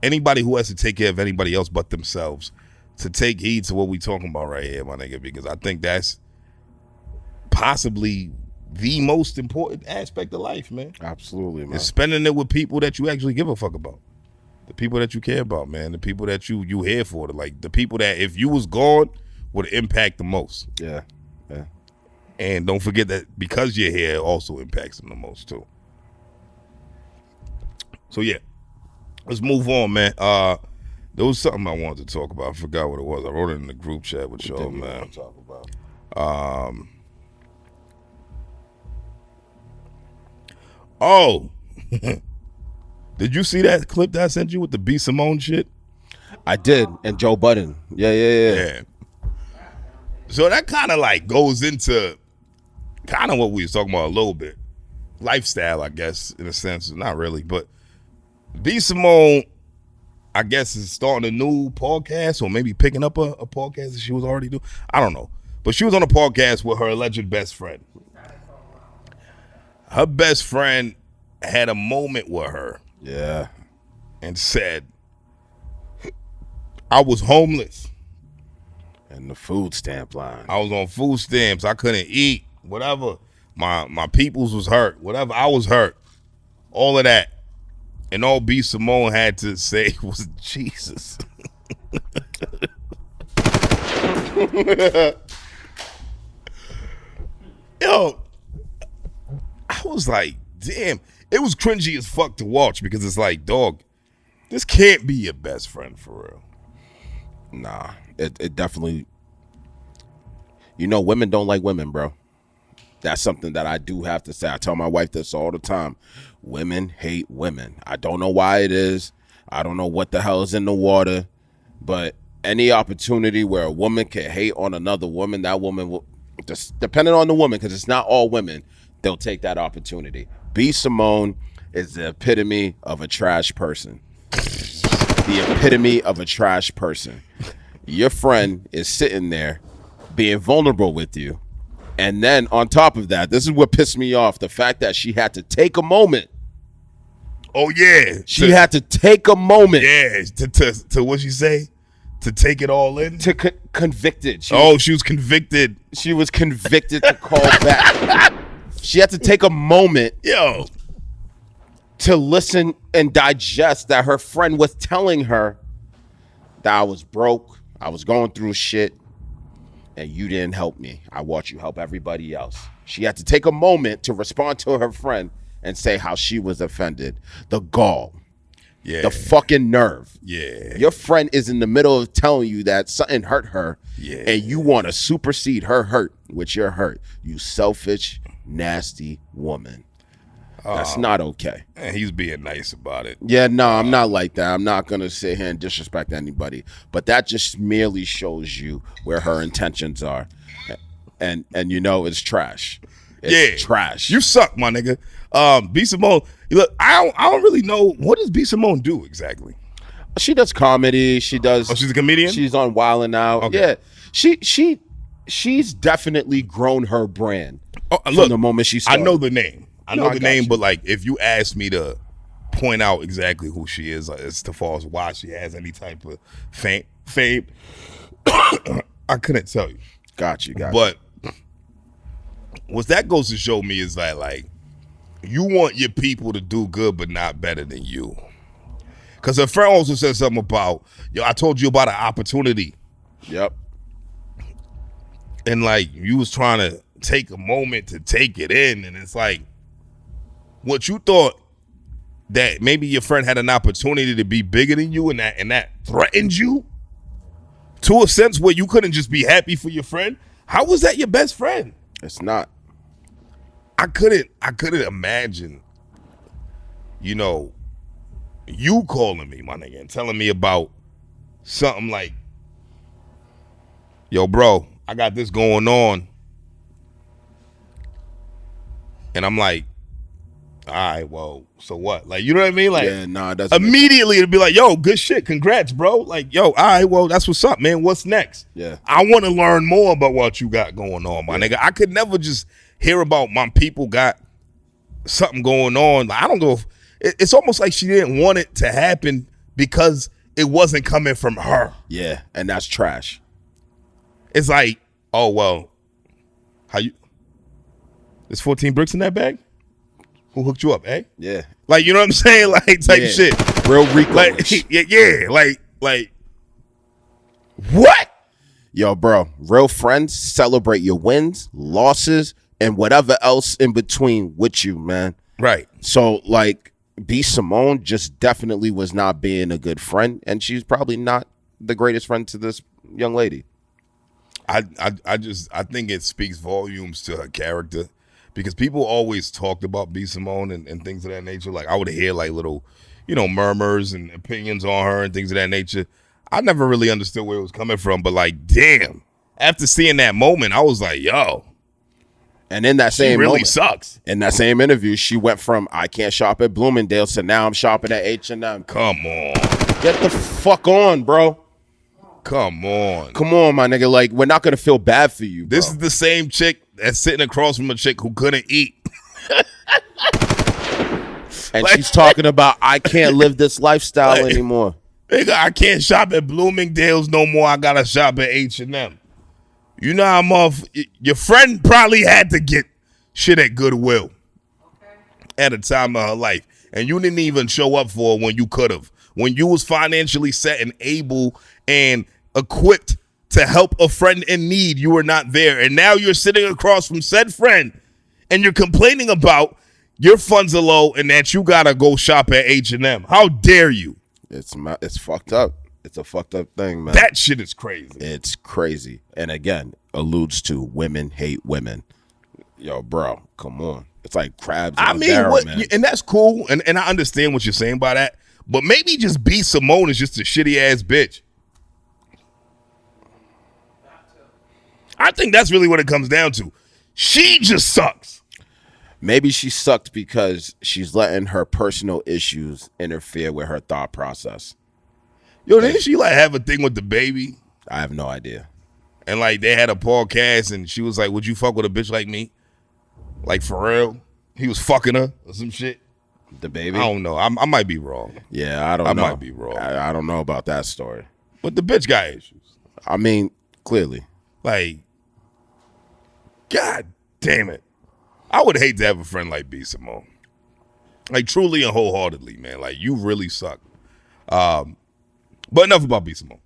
anybody who has to take care of anybody else but themselves, to take heed to what we talking about right here, my nigga, because I think that's possibly the most important aspect of life, man. Absolutely, man. Is spending it with people that you actually give a fuck about. The people that you care about, man. The people that you here for. The people that, if you was gone, would impact the most. Yeah. And don't forget that because you're here, it also impacts them the most, too. So, yeah. Let's move on, man. There was something I wanted to talk about. I forgot what it was. I wrote it in the group chat with y'all, man. Talk about. Oh. Did you see that clip that I sent you with the B. Simone shit? I did, and Joe Budden. Yeah. So that kind of like goes into kind of what we was talking about a little bit. Lifestyle, I guess, in a sense. Not really, but B. Simone, I guess, is starting a new podcast or maybe picking up a podcast that she was already doing. I don't know. But she was on a podcast with her alleged best friend. Her best friend had a moment with her. Yeah. And said, I was homeless. And the food stamp line. I was on food stamps. I couldn't eat. Whatever. My peoples was hurt. Whatever. I was hurt. All of that. And all B. Simone had to say was Jesus. Yo, I was like, damn. It was cringy as fuck to watch because it's like, dog, this can't be your best friend for real. Nah, it definitely. You know, women don't like women, bro. That's something that I do have to say. I tell my wife this all the time. Women hate women. I don't know why it is. I don't know what the hell is in the water. But any opportunity where a woman can hate on another woman, that woman will, just depending on the woman, because it's not all women, they'll take that opportunity. B. Simone is the epitome of a trash person. The epitome of a trash person. Your friend is sitting there being vulnerable with you. And then on top of that, this is what pissed me off. The fact that she had to take a moment. Oh, yeah. She had to take a moment. Yeah. To what she say? To take it all in? Convicted. She was convicted. She was convicted to call back. She had to take a moment. Yo. To listen and digest that her friend was telling her that I was broke, I was going through shit, and you didn't help me. I watched you help everybody else. She had to take a moment to respond to her friend and say how she was offended. The gall. Yeah. The fucking nerve. Yeah. Your friend is in the middle of telling you that something hurt her, yeah, and you want to supersede her hurt with your hurt. You selfish, nasty woman. That's not okay. And he's being nice about it. Yeah, no, I'm not like that. I'm not going to sit here and disrespect anybody. But that just merely shows you where her intentions are. And you know, it's trash. It's trash. You suck, my nigga. B. Simone, look, I don't really know. What does B. Simone do exactly? She does comedy. She does. Oh, she's a comedian? She's on Wildin' Out. Okay. Yeah. She's definitely grown her brand from the moment she started. I know the name. I know the name, you. but like, if you ask me to point out exactly who she is, as far as why she has any type of fame, I couldn't tell you. Got you. But what that goes to show me is that, like, you want your people to do good, but not better than you. Because her friend also said something about, yo, I told you about an opportunity. Yep. And like, you was trying to take a moment to take it in, and it's like, what you thought that maybe your friend had an opportunity to be bigger than you, and that threatened you to a sense where you couldn't just be happy for your friend. How was that your best friend? It's not. I couldn't imagine, you know, you calling me, my nigga, and telling me about something like, yo, bro, I got this going on. And I'm like, all right, well, so what? Like, you know what I mean? Like, Yeah, nah, it doesn't make immediately it'd be like, yo, good shit, congrats, bro. Like, yo, all right, well, that's what's up, man. What's next? Yeah. I want to learn more about what you got going on, my nigga. I could never just hear about my people got something going on. Like, I don't know if it's almost like she didn't want it to happen because it wasn't coming from her. Yeah, and that's trash. It's like, oh, well, how you? There's 14 bricks in that bag? Who hooked you up, eh? Yeah. Like, you know what I'm saying? Like, type shit. Real Rico. Like, yeah, like, what? Yo, bro, real friends celebrate your wins, losses, and whatever else in between with you, man. Right. So, like, B. Simone just definitely was not being a good friend, and she's probably not the greatest friend to this young lady. I think it speaks volumes to her character. Because people always talked about B. Simone and things of that nature. Like, I would hear, like, little, murmurs and opinions on her and things of that nature. I never really understood where it was coming from. But, like, damn. After seeing that moment, I was like, yo. And in that She same really moment, sucks. in that same interview, she went from, I can't shop at Bloomingdale's to now I'm shopping at H&M. Come on. Get the fuck on, bro. Come on. Come on, my nigga. Like, we're not going to feel bad for you, bro. This is the same chick that's sitting across from a chick who couldn't eat. And she's talking about, I can't live this lifestyle anymore. Nigga, I can't shop at Bloomingdale's no more. I gotta shop at H&M. You know how your friend probably had to get shit at Goodwill at a time of her life. And you didn't even show up for her when you could have. When you was financially set and able and equipped to help a friend in need, you were not there. And now you're sitting across from said friend and you're complaining about your funds are low and that you gotta go shop at H&M. How dare you? It's fucked up. It's a fucked up thing, man. That shit is crazy. It's crazy. And again, alludes to women hate women. Yo, bro, come on. It's like crabs in a barrel, man. And that's cool. And I understand what you're saying by that. But maybe just B. Simone is just a shitty ass bitch. I think that's really what it comes down to. She just sucks. Maybe she sucked because she's letting her personal issues interfere with her thought process. Yo, didn't she like have a thing with the baby? I have no idea. And like they had a podcast and she was like, would you fuck with a bitch like me? Like for real? He was fucking her or some shit? The baby? I don't know. I might be wrong. Yeah, I don't know. I might be wrong. I don't know about that story. But the bitch got issues. I mean, clearly. Like, God damn it. I would hate to have a friend like B. Simone. Like, truly and wholeheartedly, man. Like, you really suck. But enough about B. Simone.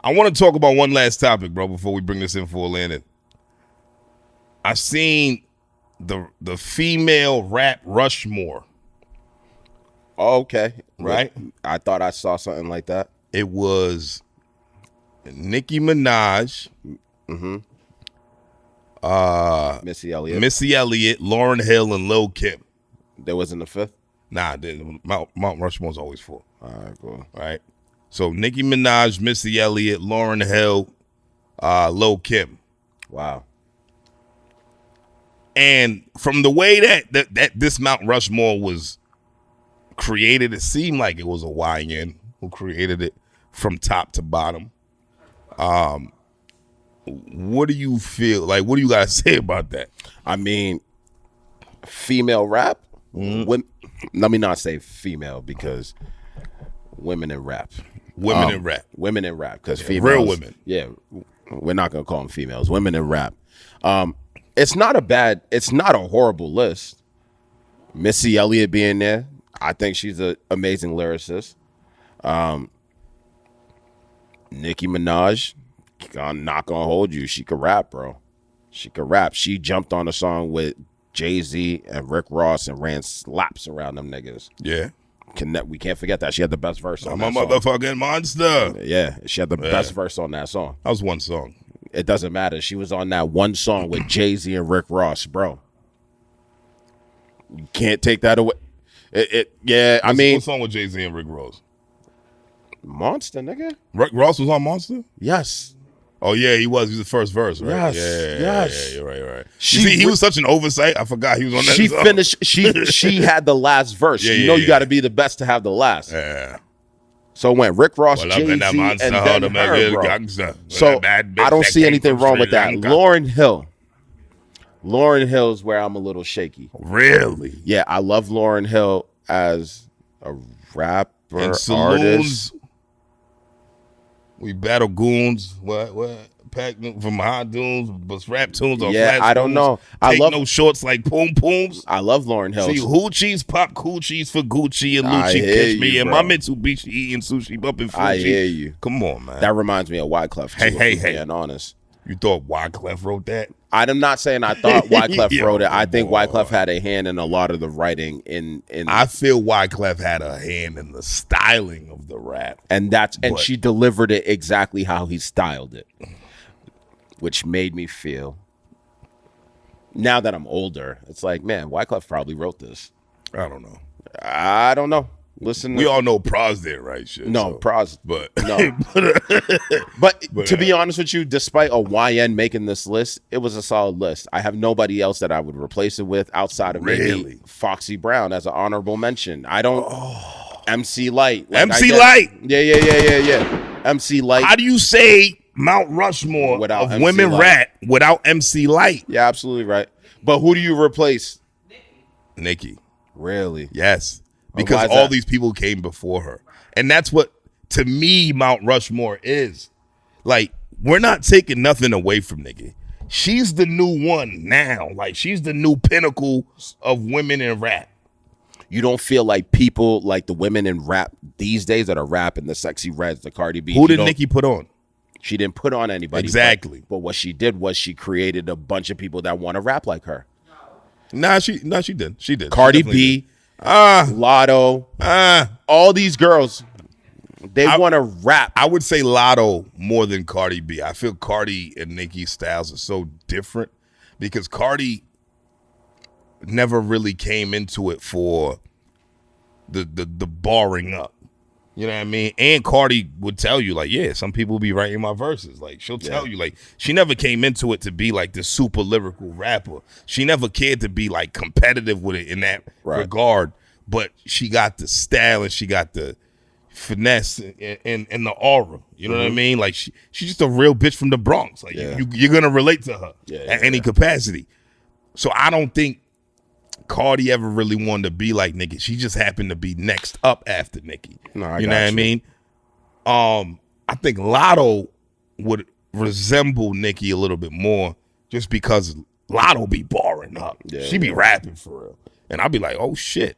I want to talk about one last topic, bro, before we bring this in for a landing. I seen the female rap Rushmore. Oh, okay. Right? I thought I saw something like that. It was Nicki Minaj. Mm-hmm. Missy Elliott. Lauryn Hill, and Lil Kim. There wasn't a fifth? Nah, Mount Rushmore's always full. All right, cool. Right? So Nicki Minaj, Missy Elliott, Lauryn Hill, Lil Kim. Wow. And from the way that this Mount Rushmore was created, it seemed like it was a YN who created it from top to bottom. What do you feel like? What do you got to say about that? I mean, female rap. Let me not say female because women in rap. Women in rap. Women in rap because females. Real women. Yeah, we're not gonna call them females. Women in rap. It's not a horrible list. Missy Elliott being there, I think she's an amazing lyricist. Nicki Minaj, I'm not gonna hold you. She could rap, bro. She could rap. She jumped on a song with Jay-Z and Rick Ross and ran slaps around them niggas. Yeah. We can't forget that. She had the best verse on that I'm a song. motherfucking monster. Yeah, she had the best verse on that song. That was one song. It doesn't matter. She was on that one song with Jay-Z and Rick Ross, bro. You can't take that away. Yeah, I mean, what song with Jay-Z and Rick Ross? Monster, nigga. Rick Ross was on Monster? Yes. Oh, yeah, he was. He was the first verse, right? Yes, Yeah, you're right, you're right. She You see, he re- was such an oversight. I forgot he was on that She song. finished. She had the last verse. Yeah, you know, yeah, you got to be the best to have the last. Yeah. So it went Rick Ross, Well, up Jay-Z, in that and monster, then the her, mega bro. gangster. So Bad bitch I don't that see came anything from wrong Sri with that. Lanka. Lauryn Hill. Lauryn Hill's where I'm a little shaky. Really? Yeah, I love Lauryn Hill as a rapper, In artist. saloons, we battle goons. What? Pack from high dunes, but rap tunes on Yeah, flat I don't spoons. know. I Take love- no shorts like poom pooms. I love Lauryn Hill. See, hoochies pop coochies for Gucci and I Lucci. hear Catch me you, and bro. my Mitsubishi eating sushi, bumping Fuji. I hear you. Come on, man. That reminds me of Wyclef. Too, Hey, if we're hey. being honest. You thought Wyclef wrote that? I'm not saying I thought Wyclef Yo, wrote it. I think boy. Wyclef had a hand in a lot of the writing in I feel Wyclef had a hand in the styling of the rap. and But- she delivered it exactly how he styled it, which made me feel. Now that I'm older, it's like, man, Wyclef probably wrote this. I don't know. I don't know. Listen, We all know Pros did right shit. no so. pros, But no. But to be honest with you, despite a YN making this list, it was a solid list. I have nobody else that I would replace it with outside of maybe Really? Foxy Brown as an honorable mention. I don't. MC Light. MC I get- Light. Yeah. MC Light. How do you say Mount Rushmore Without of MC women Light. rap without MC Light? Yeah, absolutely right. But who do you replace? Nicki. Really? Yes. Why Because is all that? these people came before her. And that's what, to me, Mount Rushmore is. Like, we're not taking nothing away from Nicki. She's the new one now. Like, she's the new pinnacle of women in rap. You don't feel like people like the women in rap these days that are rapping, the Sexy Reds, the Cardi B. Who did Nicki put on? She didn't put on anybody. Exactly. But what she did was she created a bunch of people that want to rap like her. Nah, she did. She did. Cardi She definitely B, did. Ah, Lotto, all these girls, they want to rap. I would say Lotto more than Cardi B. I feel Cardi and Nicki's styles are so different because Cardi never really came into it for the barring up. You know what I mean? And Cardi would tell you, like, yeah, some people be writing my verses. Like, she'll tell you, like, she never came into it to be like this super lyrical rapper. She never cared to be like competitive with it in that regard. But she got the style and she got the finesse and the aura. You know what I mean? Like, she's just a real bitch from the Bronx. Like, you're gonna relate to her at any capacity. So I don't think Cardi ever really wanted to be like Nicki. She just happened to be next up after Nicki. No, you know what I mean? I think Lotto would resemble Nicki a little bit more just because Lotto be barring up. She be rapping for real. And I'll be like, oh shit.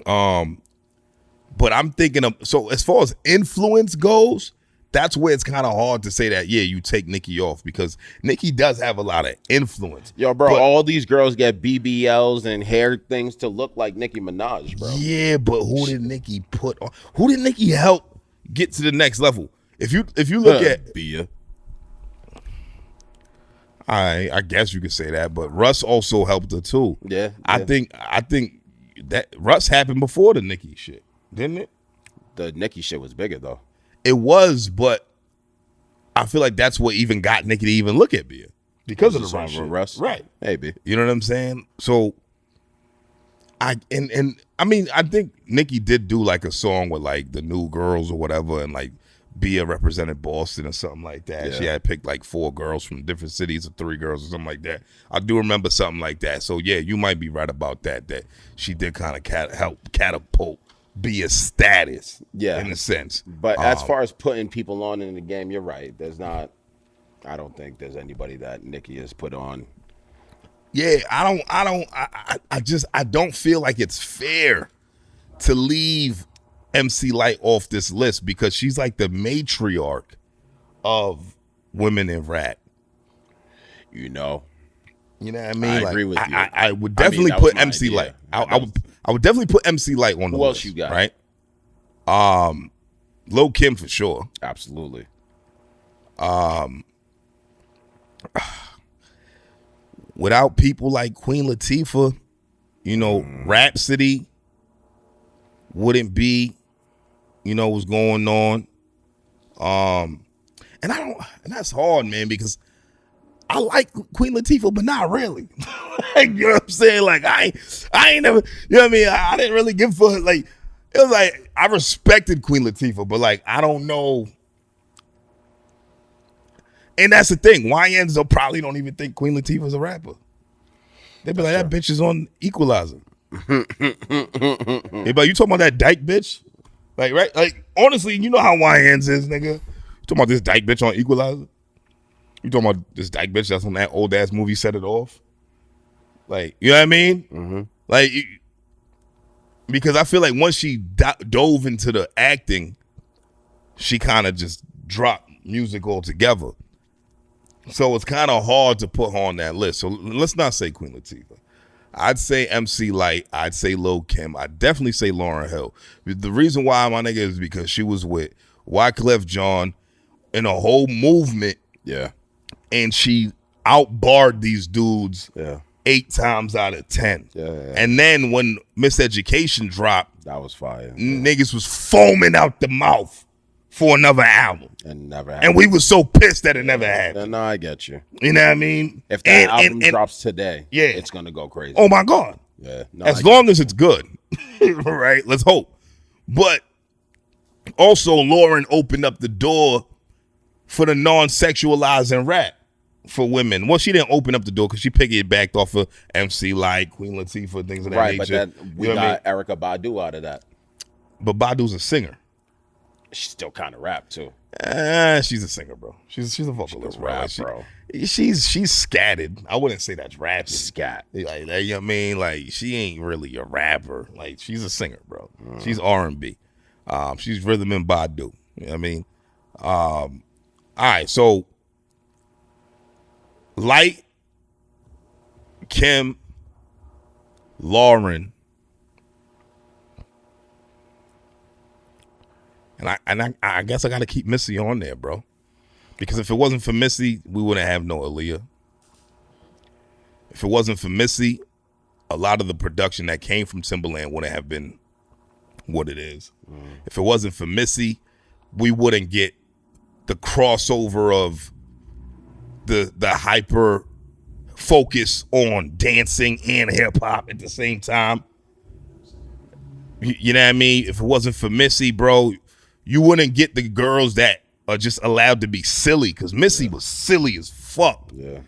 But I'm thinking of, so as far as influence goes, that's where it's kind of hard to say that, yeah, you take Nicki off because Nicki does have a lot of influence. Yo, bro, But- all these girls get BBLs and hair things to look like Nicki Minaj, bro. Yeah, but who did Nicki put on? Who did Nicki help get to the next level? If you look at Bia. I guess you could say that, but Russ also helped her too. Yeah, I think that Russ happened before the Nicki shit, didn't it? The Nicki shit was bigger though. It was, but I feel like that's what even got Nicki to even look at Bia because of the song Russ with shit. Russ. Right? Maybe. You know what I'm saying? So I mean I think Nicki did do like a song with like the New Girls or whatever, and like Bia represented Boston or something like that. She had picked like 4 girls from different cities or 3 girls or something like that. I do remember something like that. So yeah, you might be right about that. That she did kind of help catapult Bia's status. Yeah. in a sense. But as far as putting people on in the game, you're right. I don't think there's anybody that Nicki has put on. Yeah, I don't feel like it's fair to leave MC Light off this list because she's like the matriarch of women in rap. You know. You know what I mean? I Like, agree with you. I would definitely that was put my MC idea. Light. I would definitely put MC Light on the Who else list. you got? Right? Lil' Kim for sure. Absolutely. Without people like Queen Latifah, you know, Rhapsody, wouldn't be, what's going on. And that's hard, man, because I like Queen Latifah, but not really. Like, you know what I'm saying? Like, I ain't never, you know what I mean? I didn't really give for her. Like, it was like, I respected Queen Latifah, but like, I don't know. And that's the thing. YNs probably don't even think Queen Latifah's a rapper. They be like, that bitch is on Equalizer. They be like, you talking about that dyke bitch? Like, right? Like, honestly, you know how YNs is, nigga. You talking about this dyke bitch on Equalizer? You talking about this dyke bitch that's on that old ass movie Set It Off? Like, you know what I mean? Mm-hmm. Like, because I feel like once she dove into the acting, she kind of just dropped music altogether. So it's kind of hard to put her on that list. So let's not say Queen Latifah. I'd say MC Lyte. I'd say Lil' Kim. I'd definitely say Lauryn Hill. The reason why, my nigga, is because she was with Wyclef Jean in a whole movement. Yeah. And she outbarred these dudes 8 times out of 10. Yeah. And then when Miseducation dropped, that was fire. Niggas was foaming out the mouth for another album. And never happened. And we was so pissed that it never happened. No, I get you. You know what I mean? If that album drops today, yeah, it's going to go crazy. Oh, my God. Yeah. No, as long as it's good. Right? Let's hope. But also, Lauren opened up the door for the non-sexualizing rap for women. Well, she didn't open up the door because she piggybacked off of MC Lyte, Queen Latifah, things of that nature. Right, but we got Erykah Badu out of that. But Badu's a singer. She's still kind of rap too. She's a singer, bro. She's a vocalist, bro. Rap, bro. She's scatted. I wouldn't say that's rapping. Scat. Like, you know what I mean? Like, she ain't really a rapper. Like, she's a singer, bro. She's R&B. She's rhythm and Badu. You know what I mean? All right, so Lyte, Kim, Lauren, and I guess I got to keep Missy on there, bro. Because if it wasn't for Missy, we wouldn't have no Aaliyah. If it wasn't for Missy, a lot of the production that came from Timberland wouldn't have been what it is. If it wasn't for Missy, we wouldn't get the crossover of the hyper focus on dancing and hip hop at the same time. You know what I mean? If it wasn't for Missy, bro, you wouldn't get the girls that are just allowed to be silly, because Missy was silly as fuck. Yeah.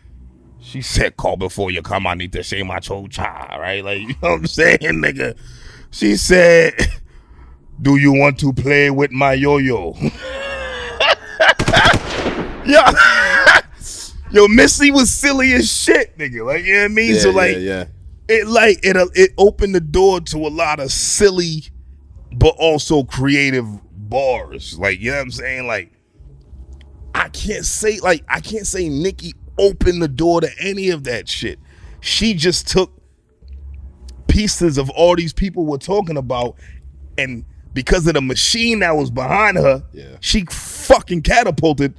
She said, call before you come, I need to shave my cho-cha, right? Like, you know what I'm saying, nigga? She said, do you want to play with my yo-yo? Yo, Missy was silly as shit, nigga. Like, you know what I mean? So, like, it opened the door to a lot of silly, but also creative bars. Like, you know what I'm saying? Like, I can't say Nicki opened the door to any of that shit. She just took pieces of all these people were talking about, and because of the machine that was behind her, she fucking catapulted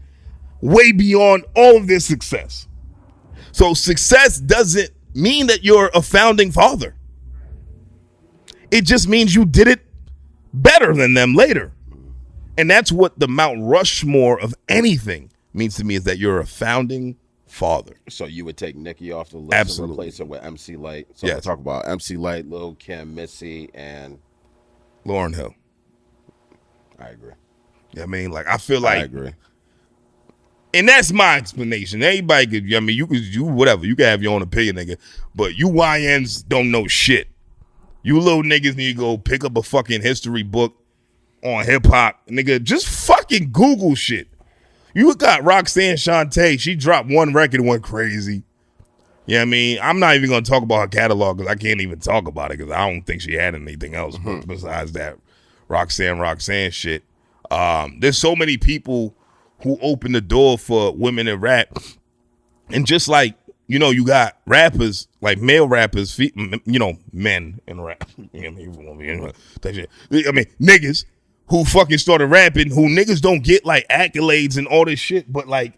way beyond all of their success. So success doesn't mean that you're a founding father. It just means you did it better than them later. And that's what the Mount Rushmore of anything means to me, is that you're a founding father. So you would take Nicki off the list and replace her with MC Lyte. So we'll talk about MC Lyte, Lil' Kim, Missy, and Lauryn Hill. I agree. Yeah, I mean, like, I feel like I agree. And that's my explanation. Everybody could, I mean, you whatever. You can have your own opinion, nigga. But you YNs don't know shit. You little niggas need to go pick up a fucking history book on hip hop. Nigga, just fucking Google shit. You got Roxanne Shante. She dropped one record and went crazy. You know what I mean? I'm not even going to talk about her catalog because I can't even talk about it because I don't think she had anything else besides that Roxanne shit. There's so many people who opened the door for women in rap. And just like, you know, you got rappers, like male rappers, you know, men in rap. I mean, niggas who fucking started rapping, who niggas don't get like accolades and all this shit, but like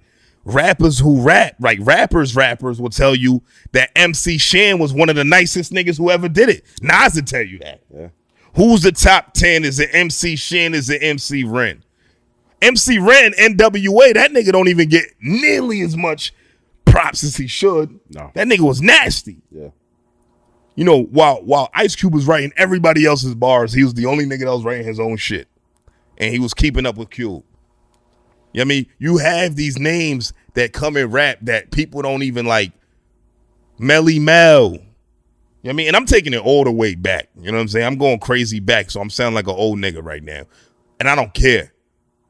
rappers who rap, like rappers will tell you that MC Shan was one of the nicest niggas who ever did it. Nas will tell you that. Yeah. Who's the top 10? Is it MC Shin? Is it MC Ren? MC Ren, NWA, that nigga don't even get nearly as much props as he should. No. That nigga was nasty. Yeah. You know, while Ice Cube was writing everybody else's bars, he was the only nigga that was writing his own shit. And he was keeping up with Cube. You know what I mean? You have these names that come in rap that people don't even like. Melly Mel. You know what I mean? And I'm taking it all the way back. You know what I'm saying? I'm going crazy back, so I'm sounding like an old nigga right now. And I don't care.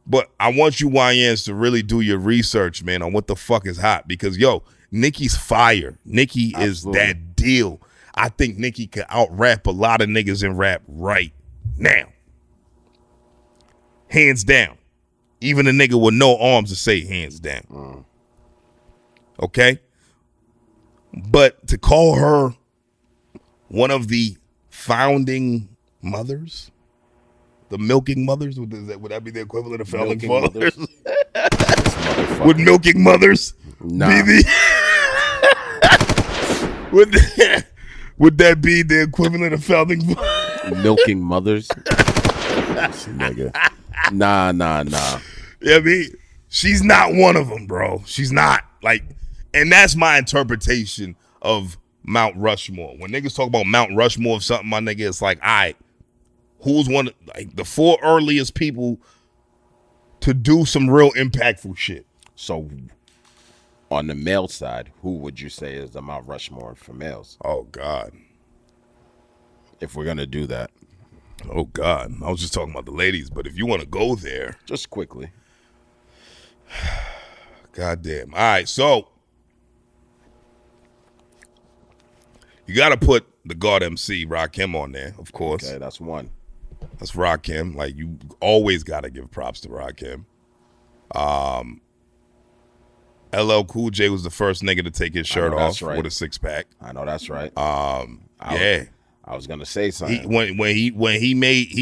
But I want you YNs to really do your research, man, on what the fuck is hot. Because, yo, Nicki's fire. Nicki is that deal. I think Nicki could out-rap a lot of niggas in rap right now. Hands down. Even a nigga with no arms to say hands down. Okay? But to call her one of the founding mothers, the milking mothers, would that be the equivalent of founding fathers? Would milking mothers Nah. be the... would that be the equivalent of founding fathers? Milking mothers? This nigga. Nah. Yeah, I mean, she's not one of them, bro. She's not. Like, and that's my interpretation of Mount Rushmore. When niggas talk about Mount Rushmore of something, my nigga, it's like, all right, who's one of, like, the 4 earliest people to do some real impactful shit? So, on the male side, who would you say is the Mount Rushmore for males? Oh, God. If we're going to do that. Oh, God. I was just talking about the ladies, but if you want to go there. Just quickly. Goddamn. All right, so you got to put the God MC, Rakim, on there, of course. Okay, that's one. That's Rakim. Like, you always got to give props to Rakim. LL Cool J was the first nigga to take his shirt off with a 6-pack. I know that's right. Yeah. I was gonna say something. When he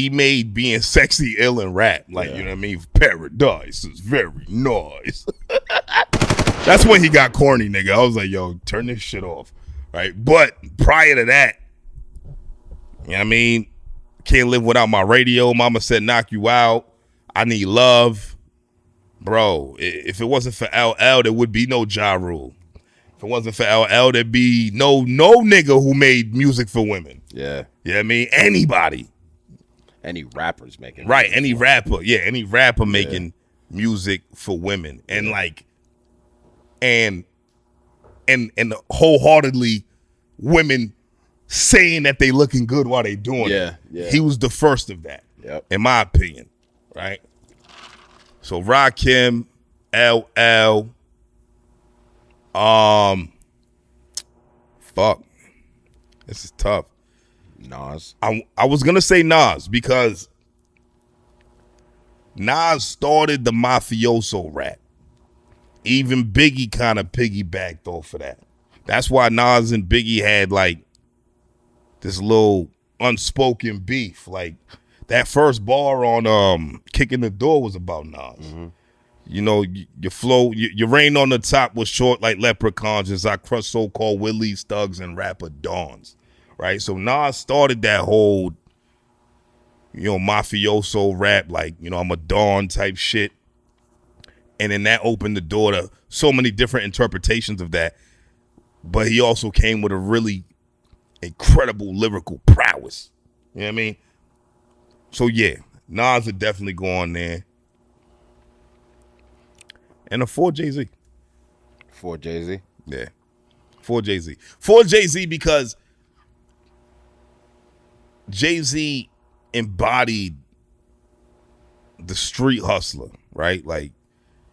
made being sexy ill and rap, like, you know what I mean? Paradise is very nice. That's when he got corny, nigga. I was like, yo, turn this shit off. Right? But prior to that, you know what I mean? Can't live without my radio. Mama said knock you out. I need love. Bro, if it wasn't for LL, there would be no Ja Rule. If it wasn't for LL, there'd be no nigga who made music for women. Yeah. You know what I mean? Anybody. Any rappers making Right, music any for rapper. Yeah, any rapper making music for women. And like, and wholeheartedly women saying that they looking good while they doing it. Yeah. He was the first of that, in my opinion, right? So Rakim, LL, fuck, this is tough. Nas. I was gonna say Nas because Nas started the mafioso rap. Even Biggie kind of piggybacked off of that. That's why Nas and Biggie had like this little unspoken beef. Like that first bar on Kicking the Door was about Nas. Mm-hmm. You know, your flow, your reign on the top was short like leprechauns as I crushed so-called willies, thugs, and rapper dawns. Right? So Nas started that whole, you know, mafioso rap, like, you know, I'm a dawn type shit. And then that opened the door to so many different interpretations of that. But he also came with a really incredible lyrical prowess. You know what I mean? So yeah, Nas would definitely go on there. And a 4 Jay-Z. 4 Jay-Z? Yeah. 4 Jay-Z. 4 Jay-Z because Jay-Z embodied the street hustler, right? Like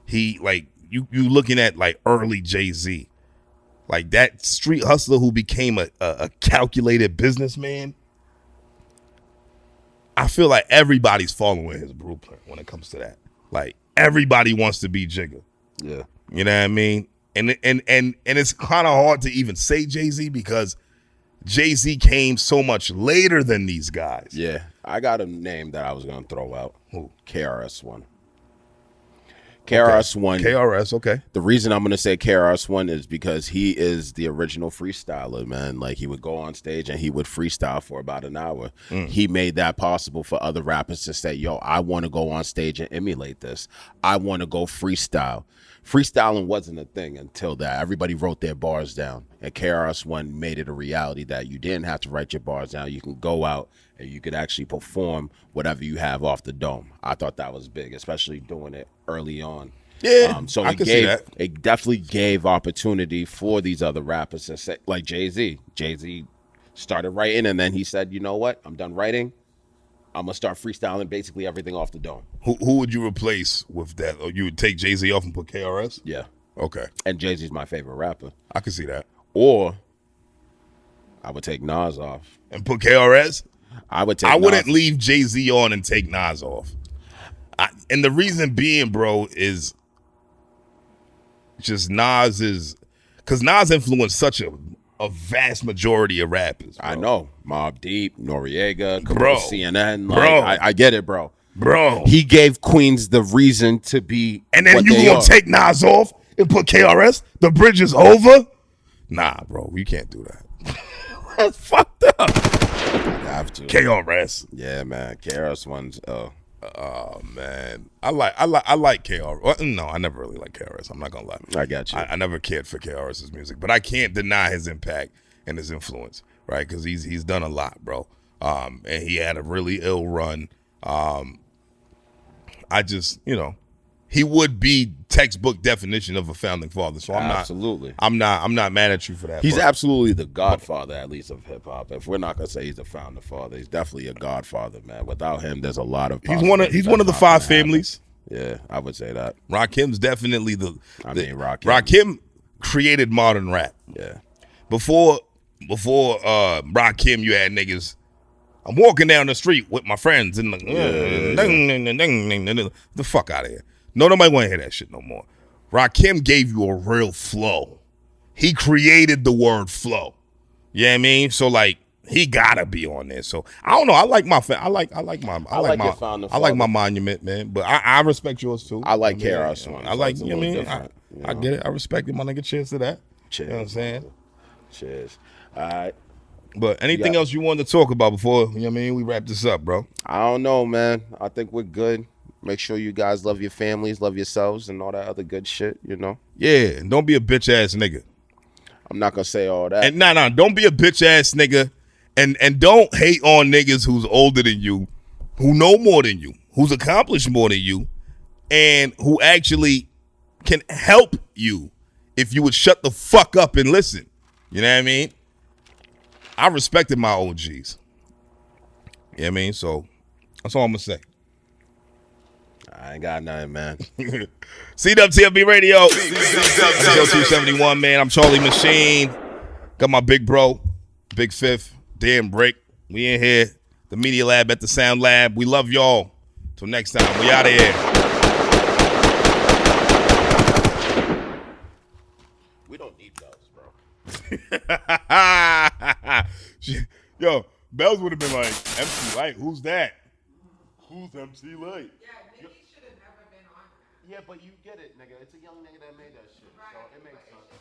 he, like you looking at like early Jay-Z, like that street hustler who became a calculated businessman. I feel like everybody's following his blueprint when it comes to that. Like everybody wants to be Jigga. Yeah. You know what I mean? And it's kind of hard to even say Jay-Z because Jay-Z came so much later than these guys. Yeah. I got a name that I was going to throw out. Who? KRS-One. KRS-One. KRS, okay. The reason I'm going to say KRS-One is because he is the original freestyler, man. Like, he would go on stage and he would freestyle for about an hour. He made that possible for other rappers to say, yo, I want to go on stage and emulate this. I want to go freestyle. Freestyling wasn't a thing until that. Everybody wrote their bars down. And KRS-One made it a reality that you didn't have to write your bars down. You can go out and you could actually perform whatever you have off the dome. I thought that was big, especially doing it early on. Yeah, So I can see that. It definitely gave opportunity for these other rappers to say, like Jay-Z. Jay-Z started writing, and then he said, you know what? I'm done writing. I'm going to start freestyling basically everything off the dome. Who would you replace with that? Or you would take Jay-Z off and put KRS? Yeah. Okay. And Jay-Z's my favorite rapper. I can see that. Or I would take Nas off. And put KRS? I would take I wouldn't Nas. leave Jay-Z on and take Nas off. And the reason being, bro, is just Nas is... Because Nas influenced such a vast majority of rappers, bro. I know. Mobb Deep, Noriega, Bro. CNN. Like, Bro. I get it, bro. Bro. He gave Queens the reason to be And then what you they gonna are. take Nas off and put KRS? The bridge is over? Nah, bro, you can't do that. That's fucked up. I have to. KRS. Yeah, man. KRS-One's Oh man, I like KRS. Well, no, I never really liked KRS. I'm not gonna lie. I got you. I never cared for KRS's music, but I can't deny his impact and his influence, right? Because he's done a lot, bro. And he had a really ill run. I just, he would be textbook definition of a founding father. So Absolutely. I'm not mad at you for that. He's bro. absolutely the godfather, at least, of hip hop. If we're not gonna say he's a founder father, he's definitely a godfather, man. Without him, there's a lot of He's one of the five families. Yeah, I would say that. Rakim's definitely Rakim. Rakim created modern rap. Yeah. Before Rakim, you had niggas. I'm walking down the street with my friends and the fuck out of here. No, nobody want to hear that shit no more. Rakim gave you a real flow. He created the word flow. You know what I mean? So like he gotta be on there. So I don't know. I like my monument, man. But I respect yours too. I like KRS-One. I like. So You know what I mean? different, I get it. I respect it, my nigga. Cheers to that. Cheers. You know what I'm saying? Cheers. All right. But anything else you wanted to talk about before, you know what I mean, we wrap this up, bro? I don't know, man. I think we're good. Make sure you guys love your families, love yourselves, and all that other good shit, Yeah, and don't be a bitch ass nigga. I'm not gonna say all that. And nah, don't be a bitch ass nigga. And don't hate on niggas who's older than you, who know more than you, who's accomplished more than you, and who actually can help you if you would shut the fuck up and listen. You know what I mean? I respected my OGs. You know what I mean? So that's all I'm gonna say. I ain't got nothing, man. CWTFB Radio. Show 271, man. I'm Charlie Machine. Got my big bro, Big Fifth, Dan Brick. We in here. The Media Lab at the Sound Lab. We love y'all. Till next time, we out of here. We don't need bells, bro. Yo, Bells would have been like, MC Light, who's that? Who's MC Light? Yeah, maybe he should have never been on that. Yeah, but you get it, nigga. It's a young nigga that made that shit, so it makes sense.